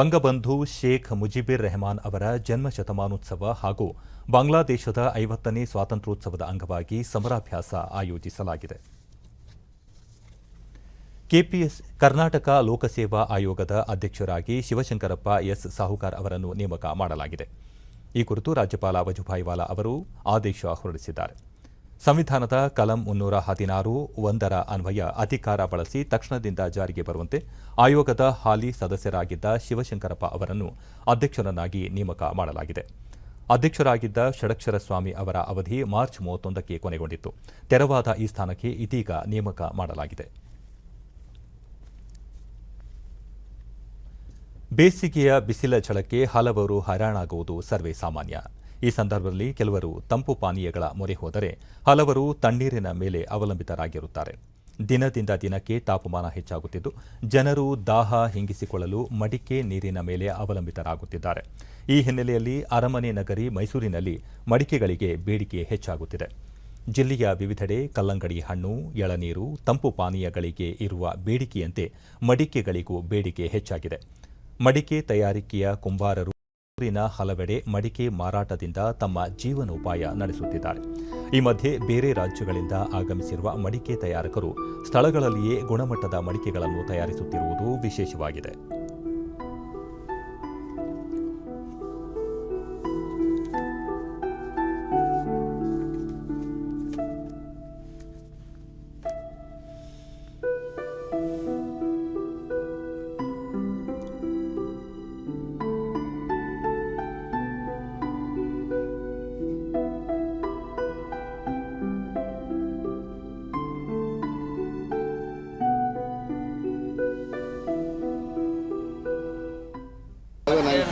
ಬಂಗಬಂಧು ಶೇಖ್ ಮುಜಿಬಿರ್ ರೆಹಮಾನ್ ಅವರ ಜನ್ಮ ಶತಮಾನೋತ್ಸವ ಹಾಗೂ ಬಾಂಗ್ಲಾದೇಶದ 50ನೇ ಸ್ವಾತಂತ್ರ್ಯೋತ್ಸವದ ಅಂಗವಾಗಿ ಸಮರಾಭ್ಯಾಸ ಆಯೋಜಿಸಲಾಗಿದೆ. ಕೆಪಿಎಸ್ ಕರ್ನಾಟಕ ಲೋಕಸೇವಾ ಆಯೋಗದ ಅಧ್ಯಕ್ಷರಾಗಿ ಶಿವಶಂಕರಪ್ಪ ಎಸ್ ಸಾಹುಕಾರ್ ಅವರನ್ನು ನೇಮಕ ಮಾಡಲಾಗಿದೆ. ಈ ಕುರಿತು ರಾಜ್ಯಪಾಲ ವಜುಭಾಯಿ ವಾಲಾ ಅವರು ಆದೇಶ ಹೊರಡಿಸಿದ್ದಾರೆ. ಸಂವಿಧಾನದ ಕಲಂ 316(1) ಅನ್ವಯ ಅಧಿಕಾರ ಬಳಸಿ ತಕ್ಷಣದಿಂದ ಜಾರಿಗೆ ಬರುವಂತೆ ಆಯೋಗದ ಹಾಲಿ ಸದಸ್ಯರಾಗಿದ್ದ ಶಿವಶಂಕರಪ್ಪ ಅವರನ್ನು ಅಧ್ಯಕ್ಷರನ್ನಾಗಿ ನೇಮಕ ಮಾಡಲಾಗಿದೆ. ಅಧ್ಯಕ್ಷರಾಗಿದ್ದ ಷಡಕ್ಷರ ಸ್ವಾಮಿ ಅವರ ಅವಧಿ ಮಾರ್ಚ್ 31ಕ್ಕೆ ಕೊನೆಗೊಂಡಿತ್ತು. ತೆರವಾದ ಈ ಸ್ಥಾನಕ್ಕೆ ಇದೀಗ ನೇಮಕ ಮಾಡಲಾಗಿದೆ. ಬೇಸಿಗೆಯ ಬಿಸಿಲ ಝಳಕ್ಕೆ ಹಲವರು ಹೈರಾಣಾಗುವುದು ಸರ್ವೇ ಸಾಮಾನ್ಯ. ಈ ಸಂದರ್ಭದಲ್ಲಿ ಕೆಲವರು ತಂಪು ಪಾನೀಯಗಳ ಮೊರೆ ಹೋದರೆ ಹಲವರು ತಣ್ಣೀರಿನ ಮೇಲೆ ಅವಲಂಬಿತರಾಗಿರುತ್ತಾರೆ. ದಿನದಿಂದ ದಿನಕ್ಕೆ ತಾಪಮಾನ ಹೆಚ್ಚಾಗುತ್ತಿದ್ದು ಜನರು ದಾಹ ಹಿಂಗಿಸಿಕೊಳ್ಳಲು ಮಡಿಕೆ ನೀರಿನ ಮೇಲೆ ಅವಲಂಬಿತರಾಗುತ್ತಿದ್ದಾರೆ. ಈ ಹಿನ್ನೆಲೆಯಲ್ಲಿ ಅರಮನೆ ನಗರಿ ಮೈಸೂರಿನಲ್ಲಿ ಮಡಿಕೆಗಳಿಗೆ ಬೇಡಿಕೆ ಹೆಚ್ಚಾಗುತ್ತಿದೆ. ಜಿಲ್ಲೆಯ ವಿವಿಧೆಡೆ ಕಲ್ಲಂಗಡಿ ಹಣ್ಣು, ಎಳನೀರು, ತಂಪು ಪಾನೀಯಗಳಿಗೆ ಇರುವ ಬೇಡಿಕೆಯಂತೆ ಮಡಿಕೆಗಳಿಗೂ ಬೇಡಿಕೆ ಹೆಚ್ಚಾಗಿದೆ. ಮಡಿಕೆ ತಯಾರಿಕೆಯ ಕುಂಬಾರರು ಊರಿನ ಹಲವೆಡೆ ಮಡಿಕೆ ಮಾರಾಟದಿಂದ ತಮ್ಮ ಜೀವನೋಪಾಯ ನಡೆಸುತ್ತಿದ್ದಾರೆ. ಈ ಮಧ್ಯೆ ಬೇರೆ ರಾಜ್ಯಗಳಿಂದ ಆಗಮಿಸಿರುವ ಮಡಿಕೆ ತಯಾರಕರು ಸ್ಥಳಗಳಲ್ಲಿಯೇ ಗುಣಮಟ್ಟದ ಮಡಿಕೆಗಳನ್ನು ತಯಾರಿಸುತ್ತಿರುವುದು ವಿಶೇಷವಾಗಿದೆ.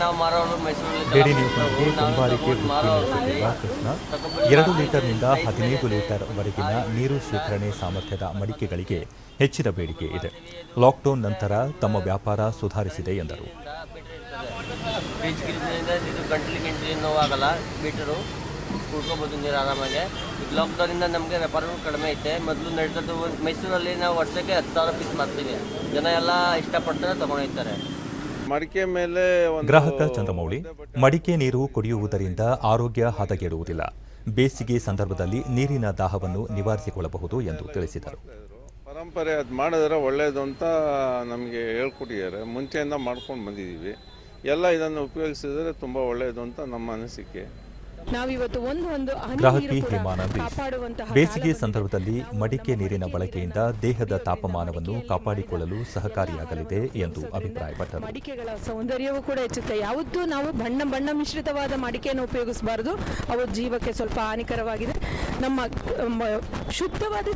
ನಾವು ಮಾರೋರು ಮೈಸೂರಲ್ಲಿ ಡಿಡಿ ನ್ಯೂಸ್ನೊಂದಿಗೆ ಕುಂಬಾರಿಕೆ ವೃತ್ತಿ ನಡೆಸುತ್ತಿರುವ ಕೃಷ್ಣ 2 ಲೀಟರ್ನಿಂದ 15 ಲೀಟರ್ ವರೆಗಿನ ನೀರು ಶೇಖರಣೆ ಸಾಮರ್ಥ್ಯದ ಮಡಿಕೆಗಳಿಗೆ ಹೆಚ್ಚಿನ ಬೇಡಿಕೆ ಇದೆ. ಲಾಕ್ಡೌನ್ ನಂತರ ತಮ್ಮ ವ್ಯಾಪಾರ ಸುಧಾರಿಸಿದೆ ಎಂದರು. ಫ್ರಿಜ್ ಗಿರಿದ್ರಿಂದ ಇದು ಗಂಟ್ಲಿಗೆ ನೋವಾಗಲ್ಲ, ಬೀಟರು ಕುಡ್ಕೋಬೋದು ನೀರು ಆರಾಮಾಗೆ. ಈಗ ಲಾಕ್ಡೌನಿಂದ ನಮಗೆ ವ್ಯಾಪಾರವೂ ಕಡಿಮೆ ಐತೆ. ಮೊದಲು ನಡೀತದ್ದು ಮೈಸೂರಲ್ಲಿ ನಾವು ವರ್ಷಕ್ಕೆ 10,000 ಪೀಸ್ ಮಾರ್ತೀವಿ. ಜನ ಎಲ್ಲ ಇಷ್ಟಪಡ್ತಾರೆ, ತಗೊಂಡೋಗ್ತಾರೆ. ಮಡಿಕೆ ಮೇಲೆ ಗ್ರಾಹಕ ಚಂದ್ರಮೌಳಿ, ಮಡಿಕೆ ನೀರು ಕುಡಿಯುವುದರಿಂದ ಆರೋಗ್ಯ ಹದಗೆಡುವುದಿಲ್ಲ. ಬೇಸಿಗೆ ಸಂದರ್ಭದಲ್ಲಿ ನೀರಿನ ದಾಹವನ್ನು ನಿವಾರಿಸಿಕೊಳ್ಳಬಹುದು ಎಂದು ತಿಳಿಸಿದರು. ಪರಂಪರೆ ಅದು ಮಾಡಿದ್ರೆ ಒಳ್ಳೆಯದು ಅಂತ ನಮಗೆ ಹೇಳ್ಕೊಟ್ಟಿದ್ದಾರೆ. ಮುಂಚೆಯಿಂದ ಮಾಡ್ಕೊಂಡು ಬಂದಿದ್ದೀವಿ. ಎಲ್ಲ ಇದನ್ನು ಉಪಯೋಗಿಸಿದರೆ ತುಂಬ ಒಳ್ಳೆಯದು ಅಂತ ನಮ್ಮ ಅನಿಸಿಕೆ. ಗ್ರಾಹಕಿ ಹೇಮಾನಂದಿ, ಬೇಸಿಗೆ ಸಂದರ್ಭದಲ್ಲಿ ಮಡಿಕೆ ನೀರಿನ ಬಳಕೆಯಿಂದ ದೇಹದ ತಾಪಮಾನವನ್ನು ಕಾಪಾಡಿಕೊಳ್ಳಲು ಸಹಕಾರಿಯಾಗಲಿದೆ ಎಂದು ಅಭಿಪ್ರಾಯಪಟ್ಟರು. ಮಡಿಕೆಗಳ ಸೌಂದರ್ಯವೂ ಕೂಡ ಹೆಚ್ಚುತ್ತೆ. ಯಾವತ್ತೂ ನಾವು ಬಣ್ಣ ಮಿಶ್ರಿತವಾದ ಮಡಿಕೆಯನ್ನು ಉಪಯೋಗಿಸಬಾರದು, ಅವು ಜೀವಕ್ಕೆ ಸ್ವಲ್ಪ ಹಾನಿಕರವಾಗಿದೆ. ನಮ್ಮ ಶುದ್ಧವಾದ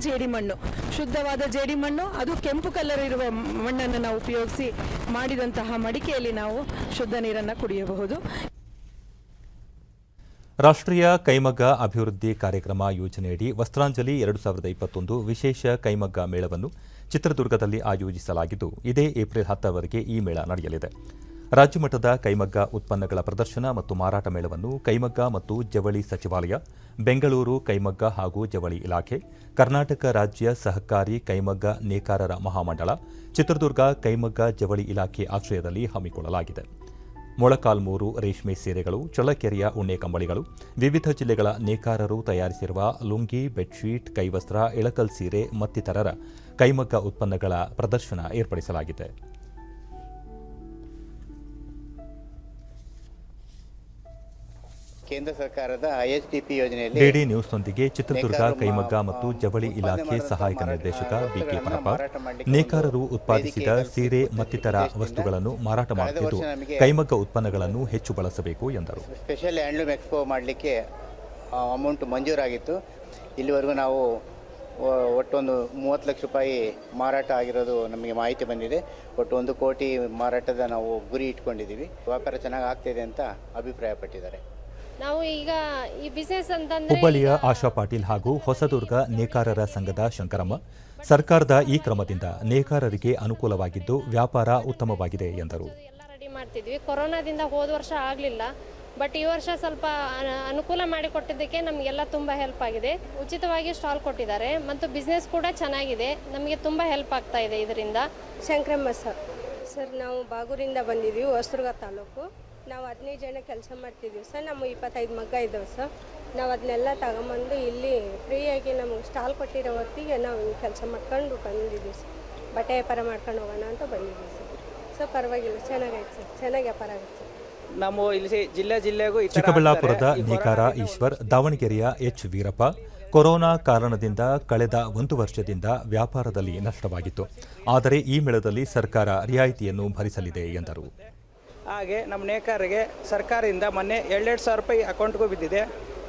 ಜೇಡಿಮಣ್ಣು ಅದು ಕೆಂಪು ಕಲರ್ ಇರುವ ಮಣ್ಣನ್ನು ನಾವು ಉಪಯೋಗಿಸಿ ಮಾಡಿದಂತಹ ಮಡಿಕೆಯಲ್ಲಿ ನಾವು ಶುದ್ಧ ನೀರನ್ನು ಕುಡಿಯಬಹುದು. ರಾಷ್ಟ್ರೀಯ ಕೈಮಗ್ಗ ಅಭಿವೃದ್ಧಿ ಕಾರ್ಯಕ್ರಮ ಯೋಜನೆಯಡಿ ವಸ್ತ್ರಾಂಜಲಿ 2021 ವಿಶೇಷ ಕೈಮಗ್ಗ ಮೇಳವನ್ನು ಚಿತ್ರದುರ್ಗದಲ್ಲಿ ಆಯೋಜಿಸಲಾಗಿದ್ದು, ಇದೇ ಏಪ್ರಿಲ್ 10ರವರೆಗೆ ಈ ಮೇಳ ನಡೆಯಲಿದೆ. ರಾಜ್ಯಮಟ್ಟದ ಕೈಮಗ್ಗ ಉತ್ಪನ್ನಗಳ ಪ್ರದರ್ಶನ ಮತ್ತು ಮಾರಾಟ ಮೇಳವನ್ನು ಕೈಮಗ್ಗ ಮತ್ತು ಜವಳಿ ಸಚಿವಾಲಯ, ಬೆಂಗಳೂರು ಕೈಮಗ್ಗ ಹಾಗೂ ಜವಳಿ ಇಲಾಖೆ, ಕರ್ನಾಟಕ ರಾಜ್ಯ ಸಹಕಾರಿ ಕೈಮಗ್ಗ ನೇಕಾರರ ಮಹಾಮಂಡಳ, ಚಿತ್ರದುರ್ಗ ಕೈಮಗ್ಗ ಜವಳಿ ಇಲಾಖೆ ಆಶ್ರಯದಲ್ಲಿ ಹಮ್ಮಿಕೊಳ್ಳಲಾಗಿದೆ. ಮೊಳಕಾಲ್ಮೂರು ರೇಷ್ಮೆ ಸೀರೆಗಳು, ಚಳ್ಳಕೆರೆಯ ಉಣ್ಣೆ ಕಂಬಳಿಗಳು, ವಿವಿಧ ಜಿಲ್ಲೆಗಳ ನೇಕಾರರು ತಯಾರಿಸಿರುವ ಲುಂಗಿ, ಬೆಡ್ಶೀಟ್, ಕೈವಸ್ತ್ರ, ಇಳಕಲ್ ಸೀರೆ ಮತ್ತಿತರರ ಕೈಮಗ್ಗ ಉತ್ಪನ್ನಗಳ ಪ್ರದರ್ಶನ ಏರ್ಪಡಿಸಲಾಗಿದೆ. ಕೇಂದ್ರ ಸರ್ಕಾರದ ISDP ಯೋಜನೆಯಲ್ಲಿ ಡಿಡಿ ನ್ಯೂಸ್ನೊಂದಿಗೆ ಚಿತ್ರದುರ್ಗ ಕೈಮಗ್ಗ ಮತ್ತು ಜವಳಿ ಇಲಾಖೆ ಸಹಾಯಕ ನಿರ್ದೇಶಕ ಬಿಕೆ ಪರಪ್ಪ, ನೇಕಾರರು ಉತ್ಪಾದಿಸಿದ ಸೀರೆ ಮತ್ತಿತರ ವಸ್ತುಗಳನ್ನು ಮಾರಾಟ ಮಾಡುತ್ತಿದ್ದು, ಕೈಮಗ್ಗ ಉತ್ಪನ್ನಗಳನ್ನು ಹೆಚ್ಚು ಬಳಸಬೇಕು ಎಂದರು. ಸ್ಪೆಷಲ್ ಹ್ಯಾಂಡ್ಲೂಮ್ ಎಕ್ಸ್ಪೋ ಮಾಡಲಿಕ್ಕೆ ಅಮೌಂಟ್ ಮಂಜೂರಾಗಿತ್ತು. ಇಲ್ಲಿವರೆಗೂ ನಾವು ಒಟ್ಟೊಂದು 30 ಲಕ್ಷ ರೂಪಾಯಿ ಮಾರಾಟ ಆಗಿರೋದು ನಮಗೆ ಮಾಹಿತಿ ಬಂದಿದೆ. ಒಟ್ಟು 1 ಕೋಟಿ ಮಾರಾಟದ ನಾವು ಗುರಿ ಇಟ್ಕೊಂಡಿದ್ದೀವಿ. ವ್ಯಾಪಾರ ಚೆನ್ನಾಗಿ ಆಗ್ತಿದೆ ಅಂತ ಅಭಿಪ್ರಾಯಪಟ್ಟಿದ್ದಾರೆ. ನಾವು ಈಗ ಈ ಬಿಸಿನೆಸ್ ಅಂತಂದ್ರೆ ಹುಬ್ಬಳ್ಳಿಯ ಆಶಾ ಪಾಟೀಲ್ ಹಾಗೂ ಹೊಸದುರ್ಗ ನೇಕಾರರ ಸಂಘದ ಶಂಕರಮ್ಮ, ಸರ್ಕಾರದ ಈ ಕ್ರಮದಿಂದ ನೇಕಾರರಿಗೆ ಅನುಕೂಲವಾಗಿದ್ದು ವ್ಯಾಪಾರ ಉತ್ತಮವಾಗಿದೆ ಎಂದರು. ಎಲ್ಲ ರೆಡಿ ಮಾಡ್ತಿದ್ವಿ. ಕೊರೋನಾದಿಂದ ಹೋದ ವರ್ಷ ಆಗಲಿಲ್ಲ, ಬಟ್ ಈ ವರ್ಷ ಸ್ವಲ್ಪ ಅನುಕೂಲ ಮಾಡಿಕೊಟ್ಟಿದ್ದಕ್ಕೆ ನಮಗೆಲ್ಲ ತುಂಬ ಹೆಲ್ಪ್ ಆಗಿದೆ. ಉಚಿತವಾಗಿ ಸ್ಟಾಲ್ ಕೊಟ್ಟಿದ್ದಾರೆ ಮತ್ತು ಬಿಸ್ನೆಸ್ ಕೂಡ ಚೆನ್ನಾಗಿದೆ. ನಮಗೆ ತುಂಬ ಹೆಲ್ಪ್ ಆಗ್ತಾ ಇದೆ ಇದರಿಂದ. ಶಂಕರಮ್ಮ ಸರ್, ನಾವು ಬಾಗೂರಿಂದ ಬಂದಿದ್ದೀವಿ, ಹೊಸದುರ್ಗ ತಾಲೂಕು. ನಾವು 15 ಜನ ಕೆಲಸ ಮಾಡ್ತಿದ್ದೀವಿ ಸರ್. ನಮ್ಮ 25 ಮಗ್ಗ ಇದ್ದಾವೆ ಸರ್. ನಾವು ಅದನ್ನೆಲ್ಲ ತಗೊಂಬಂದು ಇಲ್ಲಿ ಫ್ರೀಯಾಗಿ ನಮಗೆ ಸ್ಟಾಲ್ ಕೊಟ್ಟಿರೋ ಹೊತ್ತಿಗೆ ನಾವು ಕೆಲಸ ಮಾಡ್ಕೊಂಡು ಬಂದಿದ್ದೀವಿ ಸರ್. ಬಟ್ಟೆ ವ್ಯಾಪಾರ ಮಾಡ್ಕೊಂಡು ಹೋಗೋಣ ಅಂತ ಬಂದಿದ್ದೀವಿ ಸರ್. ಸೊ ಪರವಾಗಿಲ್ಲ, ಚೆನ್ನಾಗೈತೆ ಸರ್, ಚೆನ್ನಾಗಿ ವ್ಯಾಪಾರ ಆಗುತ್ತೆ ಸರ್. ನಮ್ಮ ಇಲ್ಲಿ ಜಿಲ್ಲೆಗೂ ಚಿಕ್ಕಬಳ್ಳಾಪುರದ ನೇಕಾರ ಈಶ್ವರ್, ದಾವಣಗೆರೆಯ ಎಚ್ ವೀರಪ್ಪ, ಕೊರೋನಾ ಕಾರಣದಿಂದ ಕಳೆದ 1 ವರ್ಷದಿಂದ ವ್ಯಾಪಾರದಲ್ಲಿ ನಷ್ಟವಾಗಿತ್ತು. ಆದರೆ ಈ ಮೇಳದಲ್ಲಿ ಸರ್ಕಾರ ರಿಯಾಯಿತಿಯನ್ನು ಭರಿಸಲಿದೆ ಎಂದರು. ಹಾಗೆ ನಮ್ಮ ನೇಕಾರರಿಗೆ ಸರ್ಕಾರದಿಂದ ಮೊನ್ನೆ 2,2 ಸಾವಿರ ರೂಪಾಯಿ ಅಕೌಂಟ್ಗೂ ಬಿದ್ದಿದೆ.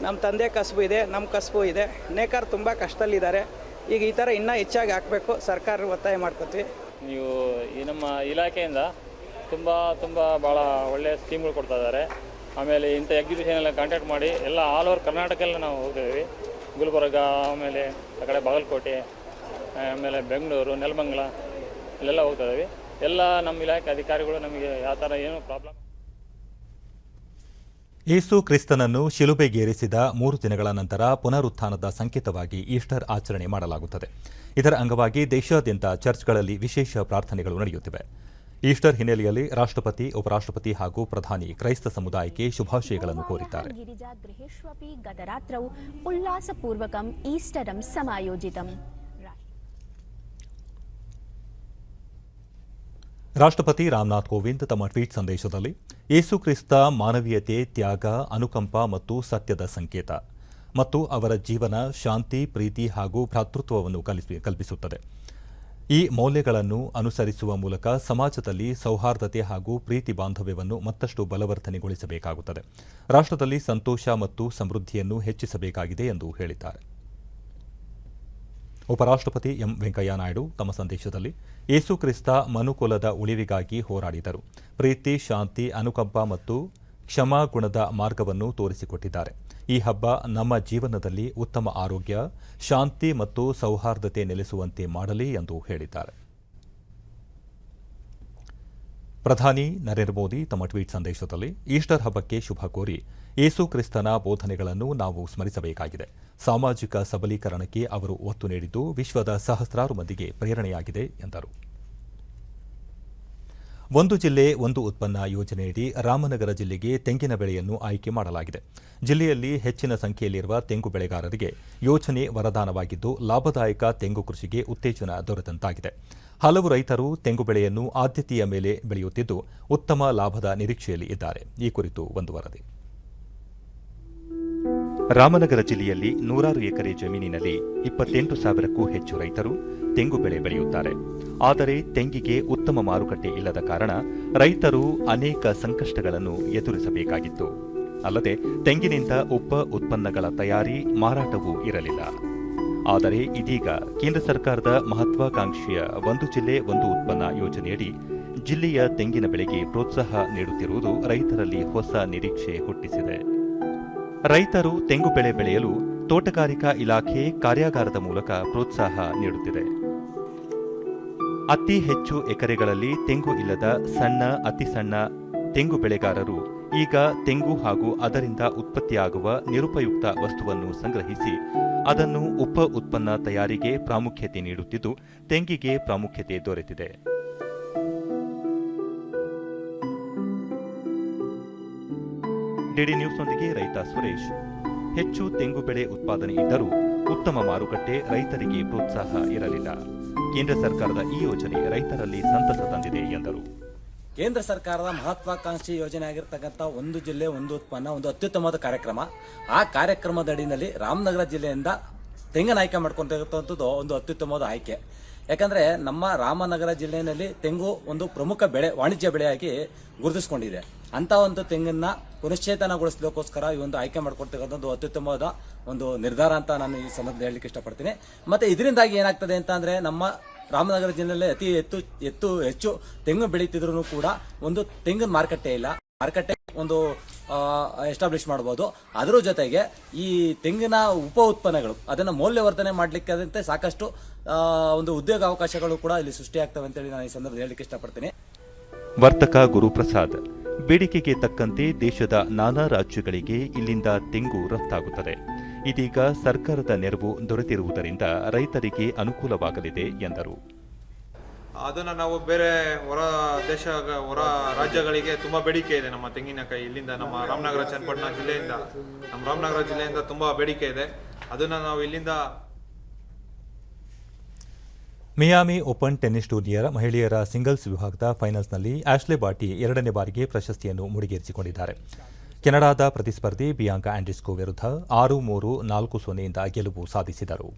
ನಮ್ಮ ತಂದೆ ಕಸುಬು ಇದೆ, ನಮ್ಮ ಕಸುಬು ಇದೆ. ನೇಕಾರ ತುಂಬ ಕಷ್ಟದಲ್ಲಿದ್ದಾರೆ. ಈಗ ಈ ಥರ ಇನ್ನೂ ಹೆಚ್ಚಾಗಿ ಹಾಕಬೇಕು, ಸರ್ಕಾರ ಒತ್ತಾಯ ಮಾಡ್ಕೊತೀವಿ. ನೀವು ಈ ನಮ್ಮ ಇಲಾಖೆಯಿಂದ ತುಂಬ ಭಾಳ ಒಳ್ಳೆಯ ಸ್ಕೀಮ್ಗಳು ಕೊಡ್ತಾ ಇದ್ದಾರೆ. ಆಮೇಲೆ ಇಂಥ ಎಕ್ಸಿಬಿಷನ್ ಎಲ್ಲ ಕಾಂಟ್ಯಾಕ್ಟ್ ಮಾಡಿ ಎಲ್ಲ ಆಲ್ ಓವರ್ ಕರ್ನಾಟಕ ಎಲ್ಲ ನಾವು ಹೋಗ್ತಿದ್ದೀವಿ. ಗುಲ್ಬರ್ಗ, ಆಮೇಲೆ ಆ ಕಡೆ ಬಾಗಲಕೋಟೆ, ಆಮೇಲೆ ಬೆಂಗಳೂರು, ನೆಲಮಂಗಲ ಇಲ್ಲೆಲ್ಲ ಹೋಗ್ತಾ ಇದ್ದೀವಿ. ಎಲ್ಲ ನಮ್ಮ ಇಲಾಖೆ ಅಧಿಕಾರಿಗಳು ನಮಗೆ ಯಾವ ಥರ ಏನೂ ಪ್ರಾಬ್ಲಮ್. ಯೇಸು ಕ್ರಿಸ್ತನನ್ನು ಶಿಲುಬೆಗೇರಿಸಿದ 3 ದಿನಗಳ ನಂತರ ಪುನರುತ್ಥಾನದ ಸಂಕೇತವಾಗಿ ಈಸ್ಟರ್ ಆಚರಣೆ ಮಾಡಲಾಗುತ್ತದೆ. ಇದರ ಅಂಗವಾಗಿ ದೇಶಾದ್ಯಂತ ಚರ್ಚ್ಗಳಲ್ಲಿ ವಿಶೇಷ ಪ್ರಾರ್ಥನೆಗಳು ನಡೆಯುತ್ತಿವೆ. ಈಸ್ಟರ್ ಹಿನ್ನೆಲೆಯಲ್ಲಿ ರಾಷ್ಟ್ರಪತಿ, ಉಪರಾಷ್ಟ್ರಪತಿ ಹಾಗೂ ಪ್ರಧಾನಿ ಕ್ರೈಸ್ತ ಸಮುದಾಯಕ್ಕೆ ಶುಭಾಶಯಗಳನ್ನು ಕೋರಿದ್ದಾರೆ. ಗಿರಿಜಾ ಗೃಹೇಶ್ವಪಿ ಗತರಾತ್ರೌ ಉಲ್ಲಾಸಪೂರ್ವಕಂ ಈಸ್ಟರಂ ಸಮಾಯೋಜಿತಂ. ರಾಷ್ಟ್ರಪತಿ ರಾಮನಾಥ್ ಕೋವಿಂದ್ ತಮ್ಮ ಟ್ವೀಟ್ ಸಂದೇಶದಲ್ಲಿ ಯೇಸು ಕ್ರಿಸ್ತ ಮಾನವೀಯತೆ, ತ್ಯಾಗ, ಅನುಕಂಪ ಮತ್ತು ಸತ್ಯದ ಸಂಕೇತ ಮತ್ತು ಅವರ ಜೀವನ ಶಾಂತಿ, ಪ್ರೀತಿ ಹಾಗೂ ಭ್ರಾತೃತ್ವವನ್ನು ಕಲ್ಪಿಸುತ್ತದೆ. ಈ ಮೌಲ್ಯಗಳನ್ನು ಅನುಸರಿಸುವ ಮೂಲಕ ಸಮಾಜದಲ್ಲಿ ಸೌಹಾರ್ದತೆ ಹಾಗೂ ಪ್ರೀತಿ ಬಾಂಧವ್ಯವನ್ನು ಮತ್ತಷ್ಟು ಬಲವರ್ಧನೆಗೊಳಿಸಬೇಕಾಗುತ್ತದೆ. ರಾಷ್ಟ್ರದಲ್ಲಿ ಸಂತೋಷ ಮತ್ತು ಸಮೃದ್ಧಿಯನ್ನು ಹೆಚ್ಚಿಸಬೇಕಾಗಿದೆ ಎಂದು ಹೇಳಿದ್ದಾರೆ. ಉಪರಾಷ್ಟ್ರಪತಿ ಎಂ ವೆಂಕಯ್ಯ ನಾಯ್ಡು ತಮ್ಮ ಸಂದೇಶದಲ್ಲಿ ಯೇಸು ಕ್ರಿಸ್ತ ಮನುಕುಲದ ಉಳಿವಿಗಾಗಿ ಹೋರಾಡಿದರು. ಪ್ರೀತಿ, ಶಾಂತಿ, ಅನುಕಂಪ ಮತ್ತು ಕ್ಷಮಾಗುಣದ ಮಾರ್ಗವನ್ನು ತೋರಿಸಿಕೊಟ್ಟಿದ್ದಾರೆ. ಈ ಹಬ್ಬ ನಮ್ಮ ಜೀವನದಲ್ಲಿ ಉತ್ತಮ ಆರೋಗ್ಯ, ಶಾಂತಿ ಮತ್ತು ಸೌಹಾರ್ದತೆ ನೆಲೆಸುವಂತೆ ಮಾಡಲಿ ಎಂದು ಹೇಳಿದ್ದಾರೆ. ಪ್ರಧಾನಿ ನರೇಂದ್ರ ಮೋದಿ ತಮ್ಮ ಟ್ವೀಟ್ ಸಂದೇಶದಲ್ಲಿ ಈಸ್ಟರ್ ಹಬ್ಬಕ್ಕೆ ಶುಭ ಕೋರಿ ಯೇಸು ಕ್ರಿಸ್ತನ ಬೋಧನೆಗಳನ್ನು ನಾವು ಸ್ಮರಿಸಬೇಕಾಗಿದೆ. ಸಾಮಾಜಿಕ ಸಬಲೀಕರಣಕ್ಕೆ ಅವರು ಒತ್ತು ನೀಡಿದ್ದು ವಿಶ್ವದ ಸಹಸ್ರಾರು ಮಂದಿಗೆ ಪ್ರೇರಣೆಯಾಗಿದೆ ಎಂದರು. ಒಂದು ಜಿಲ್ಲೆ ಒಂದು ಉತ್ಪನ್ನ ಯೋಜನೆಯಡಿ ರಾಮನಗರ ಜಿಲ್ಲೆಗೆ ತೆಂಗಿನ ಬೆಳೆಯನ್ನು ಆಯ್ಕೆ ಮಾಡಲಾಗಿದೆ. ಜಿಲ್ಲೆಯಲ್ಲಿ ಹೆಚ್ಚಿನ ಸಂಖ್ಯೆಯಲ್ಲಿರುವ ತೆಂಗು ಬೆಳೆಗಾರರಿಗೆ ಯೋಜನೆ ವರದಾನವಾಗಿದ್ದು ಲಾಭದಾಯಕ ತೆಂಗು ಕೃಷಿಗೆ ಉತ್ತೇಜನ ದೊರೆತಂತಾಗಿದೆ. ಹಲವು ರೈತರು ತೆಂಗು ಬೆಳೆಯನ್ನು ಆದ್ಯತೆಯ ಮೇಲೆ ಬೆಳೆಯುತ್ತಿದ್ದು ಉತ್ತಮ ಲಾಭದ ನಿರೀಕ್ಷೆಯಲ್ಲಿ ಇದ್ದಾರೆ. ಈ ಕುರಿತು ಒಂದು ವರದಿ. ರಾಮನಗರ ಜಿಲ್ಲೆಯಲ್ಲಿ 100 ಎಕರೆ ಜಮೀನಿನಲ್ಲಿ 28,000ಕ್ಕೂ ಹೆಚ್ಚು ರೈತರು ತೆಂಗು ಬೆಳೆ ಬೆಳೆಯುತ್ತಾರೆ. ಆದರೆ ತೆಂಗಿಗೆ ಉತ್ತಮ ಮಾರುಕಟ್ಟೆ ಇಲ್ಲದ ಕಾರಣ ರೈತರು ಅನೇಕ ಸಂಕಷ್ಟಗಳನ್ನು ಎದುರಿಸಬೇಕಾಗಿತ್ತು. ಅಲ್ಲದೆ ತೆಂಗಿನಿಂದ ಉಪ ಉತ್ಪನ್ನಗಳ ತಯಾರಿ, ಮಾರಾಟವೂ ಇರಲಿಲ್ಲ. ಆದರೆ ಇದೀಗ ಕೇಂದ್ರ ಸರ್ಕಾರದ ಮಹತ್ವಾಕಾಂಕ್ಷೆಯ ಒಂದು ಜಿಲ್ಲೆ ಒಂದು ಉತ್ಪನ್ನ ಯೋಜನೆಯಡಿ ಜಿಲ್ಲೆಯ ತೆಂಗಿನ ಬೆಳೆಗೆ ಪ್ರೋತ್ಸಾಹ ನೀಡುತ್ತಿರುವುದು ರೈತರಲ್ಲಿ ಹೊಸ ನಿರೀಕ್ಷೆ ಹುಟ್ಟಿಸಿದೆ. ರೈತರು ತೆಂಗು ಬೆಳೆ ಬೆಳೆಯಲು ತೋಟಗಾರಿಕಾ ಇಲಾಖೆ ಕಾರ್ಯಾಗಾರದ ಮೂಲಕ ಪ್ರೋತ್ಸಾಹ ನೀಡುತ್ತಿದೆ. ಅತಿ ಹೆಚ್ಚು ಎಕರೆಗಳಲ್ಲಿ ತೆಂಗು ಇಲ್ಲದ ಸಣ್ಣ, ಅತಿ ಸಣ್ಣ ತೆಂಗು ಬೆಳೆಗಾರರು ಈಗ ತೆಂಗು ಹಾಗೂ ಅದರಿಂದ ಉತ್ಪತ್ತಿಯಾಗುವ ನಿರುಪಯುಕ್ತ ವಸ್ತುವನ್ನು ಸಂಗ್ರಹಿಸಿ ಅದನ್ನು ಉಪ ಉತ್ಪನ್ನ ತಯಾರಿಗೆ ಪ್ರಾಮುಖ್ಯತೆ ನೀಡುತ್ತಿದ್ದು ತೆಂಗಿಗೆ ಪ್ರಾಮುಖ್ಯತೆ ದೊರೆತಿದೆ. ಡಿಡಿ ನ್ಯೂಸ್ನೊಂದಿಗೆ ರೈತ ಸುರೇಶ್. ಹೆಚ್ಚು ತೆಂಗು ಬೆಳೆ ಉತ್ಪಾದನೆ ಇದ್ದರೂ ಉತ್ತಮ ಮಾರುಕಟ್ಟೆ, ರೈತರಿಗೆ ಪ್ರೋತ್ಸಾಹ ಇರಲಿಲ್ಲ. ಕೇಂದ್ರ ಸರ್ಕಾರದ ಈ ಯೋಜನೆ ರೈತರಲ್ಲಿ ಸಂತಸ ತಂದಿದೆ ಎಂದರು. ಕೇಂದ್ರ ಸರ್ಕಾರದ ಮಹತ್ವಾಕಾಂಕ್ಷಿ ಯೋಜನೆ ಆಗಿರ್ತಕ್ಕಂಥ ಒಂದು ಜಿಲ್ಲೆ ಒಂದು ಉತ್ಪನ್ನ ಒಂದು ಅತ್ಯುತ್ತಮವಾದ ಕಾರ್ಯಕ್ರಮ. ಆ ಕಾರ್ಯಕ್ರಮದ ಅಡಿನಲ್ಲಿ ರಾಮನಗರ ಜಿಲ್ಲೆಯಿಂದ ತೆಂಗನ್ನು ಆಯ್ಕೆ ಮಾಡ್ಕೊಂಡಿರ್ತಕ್ಕಂಥದ್ದು ಒಂದು ಅತ್ಯುತ್ತಮವಾದ ಆಯ್ಕೆ. ಯಾಕಂದ್ರೆ ನಮ್ಮ ರಾಮನಗರ ಜಿಲ್ಲೆಯಲ್ಲಿ ತೆಂಗು ಒಂದು ಪ್ರಮುಖ ಬೆಳೆ, ವಾಣಿಜ್ಯ ಬೆಳೆಯಾಗಿ ಗುರುತಿಸಿಕೊಂಡಿದೆ. ಅಂತ ಒಂದು ತೆಂಗನ್ನ ಪುನಶ್ಚೇತನಗೊಳಿಸಲಿಕ್ಕೋಸ್ಕರ ಈ ಒಂದು ಆಯ್ಕೆ ಮಾಡ್ಕೊಡ್ತಕ್ಕಂಥದ್ದು ಅತ್ಯುತ್ತಮವಾದ ಒಂದು ನಿರ್ಧಾರ ಅಂತ ನಾನು ಈ ಸಂದರ್ಭದಲ್ಲಿ ಹೇಳಲಿಕ್ಕೆ ಇಷ್ಟಪಡ್ತೀನಿ. ಮತ್ತೆ ಇದರಿಂದಾಗಿ ಏನಾಗ್ತದೆ ಅಂತ ಅಂದ್ರೆ ನಮ್ಮ ರಾಮನಗರ ಜಿಲ್ಲೆಯಲ್ಲಿ ಅತಿ ಹೆಚ್ಚು ತೆಂಗು ಬೆಳೀತಿದ್ರು ಕೂಡ ಒಂದು ತೆಂಗಿನ ಮಾರುಕಟ್ಟೆ ಇಲ್ಲ. ಮಾರುಕಟ್ಟೆ ಒಂದು ಎಸ್ಟಾಬ್ಲಿಷ್ ಮಾಡಬಹುದು. ಅದರ ಜೊತೆಗೆ ಈ ತೆಂಗಿನ ಉಪ ಉತ್ಪನ್ನಗಳು ಅದನ್ನ ಮೌಲ್ಯವರ್ಧನೆ ಮಾಡಲಿಕ್ಕೆ ಸಾಕಷ್ಟು ಒಂದು ಉದ್ಯೋಗ ಅವಕಾಶಗಳು ಕೂಡ ಇಲ್ಲಿ ಸೃಷ್ಟಿಯಾಗ್ತವೆ ಅಂತೇಳಿ ನಾನು ಈ ಸಂದರ್ಭದಲ್ಲಿ ಹೇಳಲಿಕ್ಕೆ ಇಷ್ಟಪಡ್ತೀನಿ. ವರ್ತಕ ಗುರುಪ್ರಸಾದ್. ಬೇಡಿಕೆಗೆ ತಕ್ಕಂತೆ ದೇಶದ ನಾನಾ ರಾಜ್ಯಗಳಿಗೆ ಇಲ್ಲಿಂದ ತೆಂಗು ರಫ್ತಾಗುತ್ತದೆ. ಇದೀಗ ಸರ್ಕಾರದ ನೆರವು ದೊರೆತಿರುವುದರಿಂದ ರೈತರಿಗೆ ಅನುಕೂಲವಾಗಲಿದೆ ಎಂದರು. ಅದನ್ನು ನಾವು ಬೇರೆ ಹೊರ ರಾಜ್ಯಗಳಿಗೆ ತುಂಬ ಬೇಡಿಕೆ ಇದೆ. ನಮ್ಮ ತೆಂಗಿನಕಾಯಿ ಇಲ್ಲಿಂದ ನಮ್ಮ ರಾಮನಗರ ಚನ್ನಪಟ್ಟಣ ಜಿಲ್ಲೆಯಿಂದ ತುಂಬ ಬೇಡಿಕೆ ಇದೆ. ಅದನ್ನು ನಾವು ಇಲ್ಲಿಂದ ಮಿಯಾಮಿ ಓಪನ್ ಟೆನ್ನಿಸ್ ಟೂರ್ನಿಯ ಮಹಿಳೆಯರ ಸಿಂಗಲ್ಸ್ ವಿಭಾಗದ ಫೈನಲ್ಸ್ನಲ್ಲಿ ಆಶ್ಲೆ ಬಾರ್ಟಿ 2ನೇ ಬಾರಿಗೆ ಪ್ರಶಸ್ತಿಯನ್ನು ಮುಡಿಗೇರಿಸಿಕೊಂಡಿದ್ದಾರೆ. ಕೆನಡಾದ ಪ್ರತಿಸ್ಪರ್ಧಿ ಬಿಯಾಂಕಾ ಆಂಡ್ರಿಸ್ಕೋ ವಿರುದ್ಧ 6-3, 4-0 ಗೆಲುವು ಸಾಧಿಸಿದರು.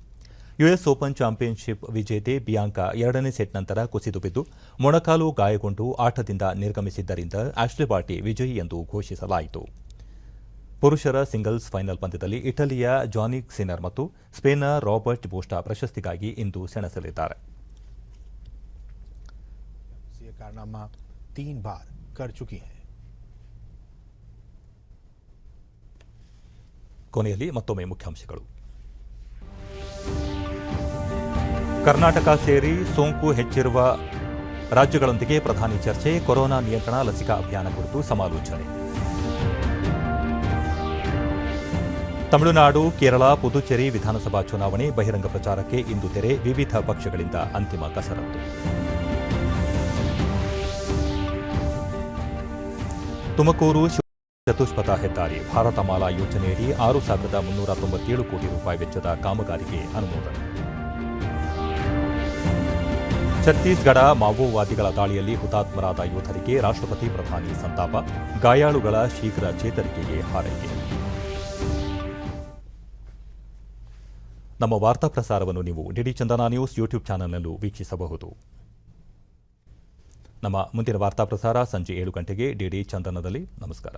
ಯುಎಸ್ ಓಪನ್ ಚಾಂಪಿಯನ್ಶಿಪ್ ವಿಜೇತೆ ಬಿಯಾಂಕಾ 2ನೇ ಸೆಟ್ ನಂತರ ಕುಸಿದು ಬಿದ್ದು ಮೊಣಕಾಲು ಗಾಯಗೊಂಡು ಆಟದಿಂದ ನಿರ್ಗಮಿಸಿದ್ದರಿಂದ ಆಶ್ಲೆ ಬಾರ್ಟಿ ವಿಜಯಿ ಎಂದು ಘೋಷಿಸಲಾಯಿತು. ಪುರುಷರ ಸಿಂಗಲ್ಸ್ ಫೈನಲ್ ಪಂದ್ಯದಲ್ಲಿ ಇಟಲಿಯ ಜಾನಿಕ್ ಸಿನ್ನರ್ ಮತ್ತು ಸ್ಪೇನ್ನ ರಾಬರ್ಟ್ ಬೋಸ್ಟಾ ಪ್ರಶಸ್ತಿಗಾಗಿ ಇಂದು ಸೆಣಸಲಿದ್ದಾರೆ. ಕೊನೆಯಲ್ಲಿ ಮತ್ತೊಮ್ಮೆ ಮುಖ್ಯಾಂಶಗಳು. ಕರ್ನಾಟಕ ಸೇರಿ ಸೋಂಕು ಹೆಚ್ಚಿರುವ ರಾಜ್ಯಗಳೊಂದಿಗೆ ಪ್ರಧಾನಿ ಚರ್ಚೆ. ಕೊರೋನಾ ನಿಯಂತ್ರಣ, ಲಸಿಕಾ ಅಭಿಯಾನ ಕುರಿತು ಸಮಾಲೋಚನೆ. ತಮಿಳುನಾಡು, ಕೇರಳ, ಪುದುಚೇರಿ ವಿಧಾನಸಭಾ ಚುನಾವಣೆ ಬಹಿರಂಗ ಪ್ರಚಾರಕ್ಕೆ ಇಂದು ತೆರೆ. ವಿವಿಧ ಪಕ್ಷಗಳಿಂದ ಅಂತಿಮ ಕಸರತ್ತು. ತುಮಕೂರು ಚತುಷ್ಪಥ ಹೆದ್ದಾರಿ ಭಾರತಮಾಲಾ ಯೋಜನೆಯಡಿ 6,397 ಕೋಟಿ ರೂಪಾಯಿ ವೆಚ್ಚದ ಕಾಮಗಾರಿಗೆ ಅನುಮೋದನೆ. ಛತ್ತೀಸ್ಗಢ ಮಾವೋವಾದಿಗಳ ದಾಳಿಯಲ್ಲಿ ಹುತಾತ್ಮರಾದ ಯೋಧರಿಗೆ ರಾಷ್ಟ್ರಪತಿ, ಪ್ರಧಾನಿ ಸಂತಾಪ. ಗಾಯಾಳುಗಳ ಶೀಘ್ರ ಚೇತರಿಕೆಗೆ ಹಾರೈಕೆ. ನಮ್ಮ ವಾರ್ತಾ ಪ್ರಸಾರವನ್ನು ನೀವು ಡಿಡಿ ಚಂದನ ನ್ಯೂಸ್ ಯೂಟ್ಯೂಬ್ ಚಾನೆಲ್ನಲ್ಲೂ ವೀಕ್ಷಿಸಬಹುದು. ನಮ್ಮ ಮುಂದಿನ ವಾರ್ತಾ ಪ್ರಸಾರ ಸಂಜೆ 7 ಗಂಟೆಗೆ ಡಿಡಿ ಚಂದನದಲ್ಲಿ. ನಮಸ್ಕಾರ.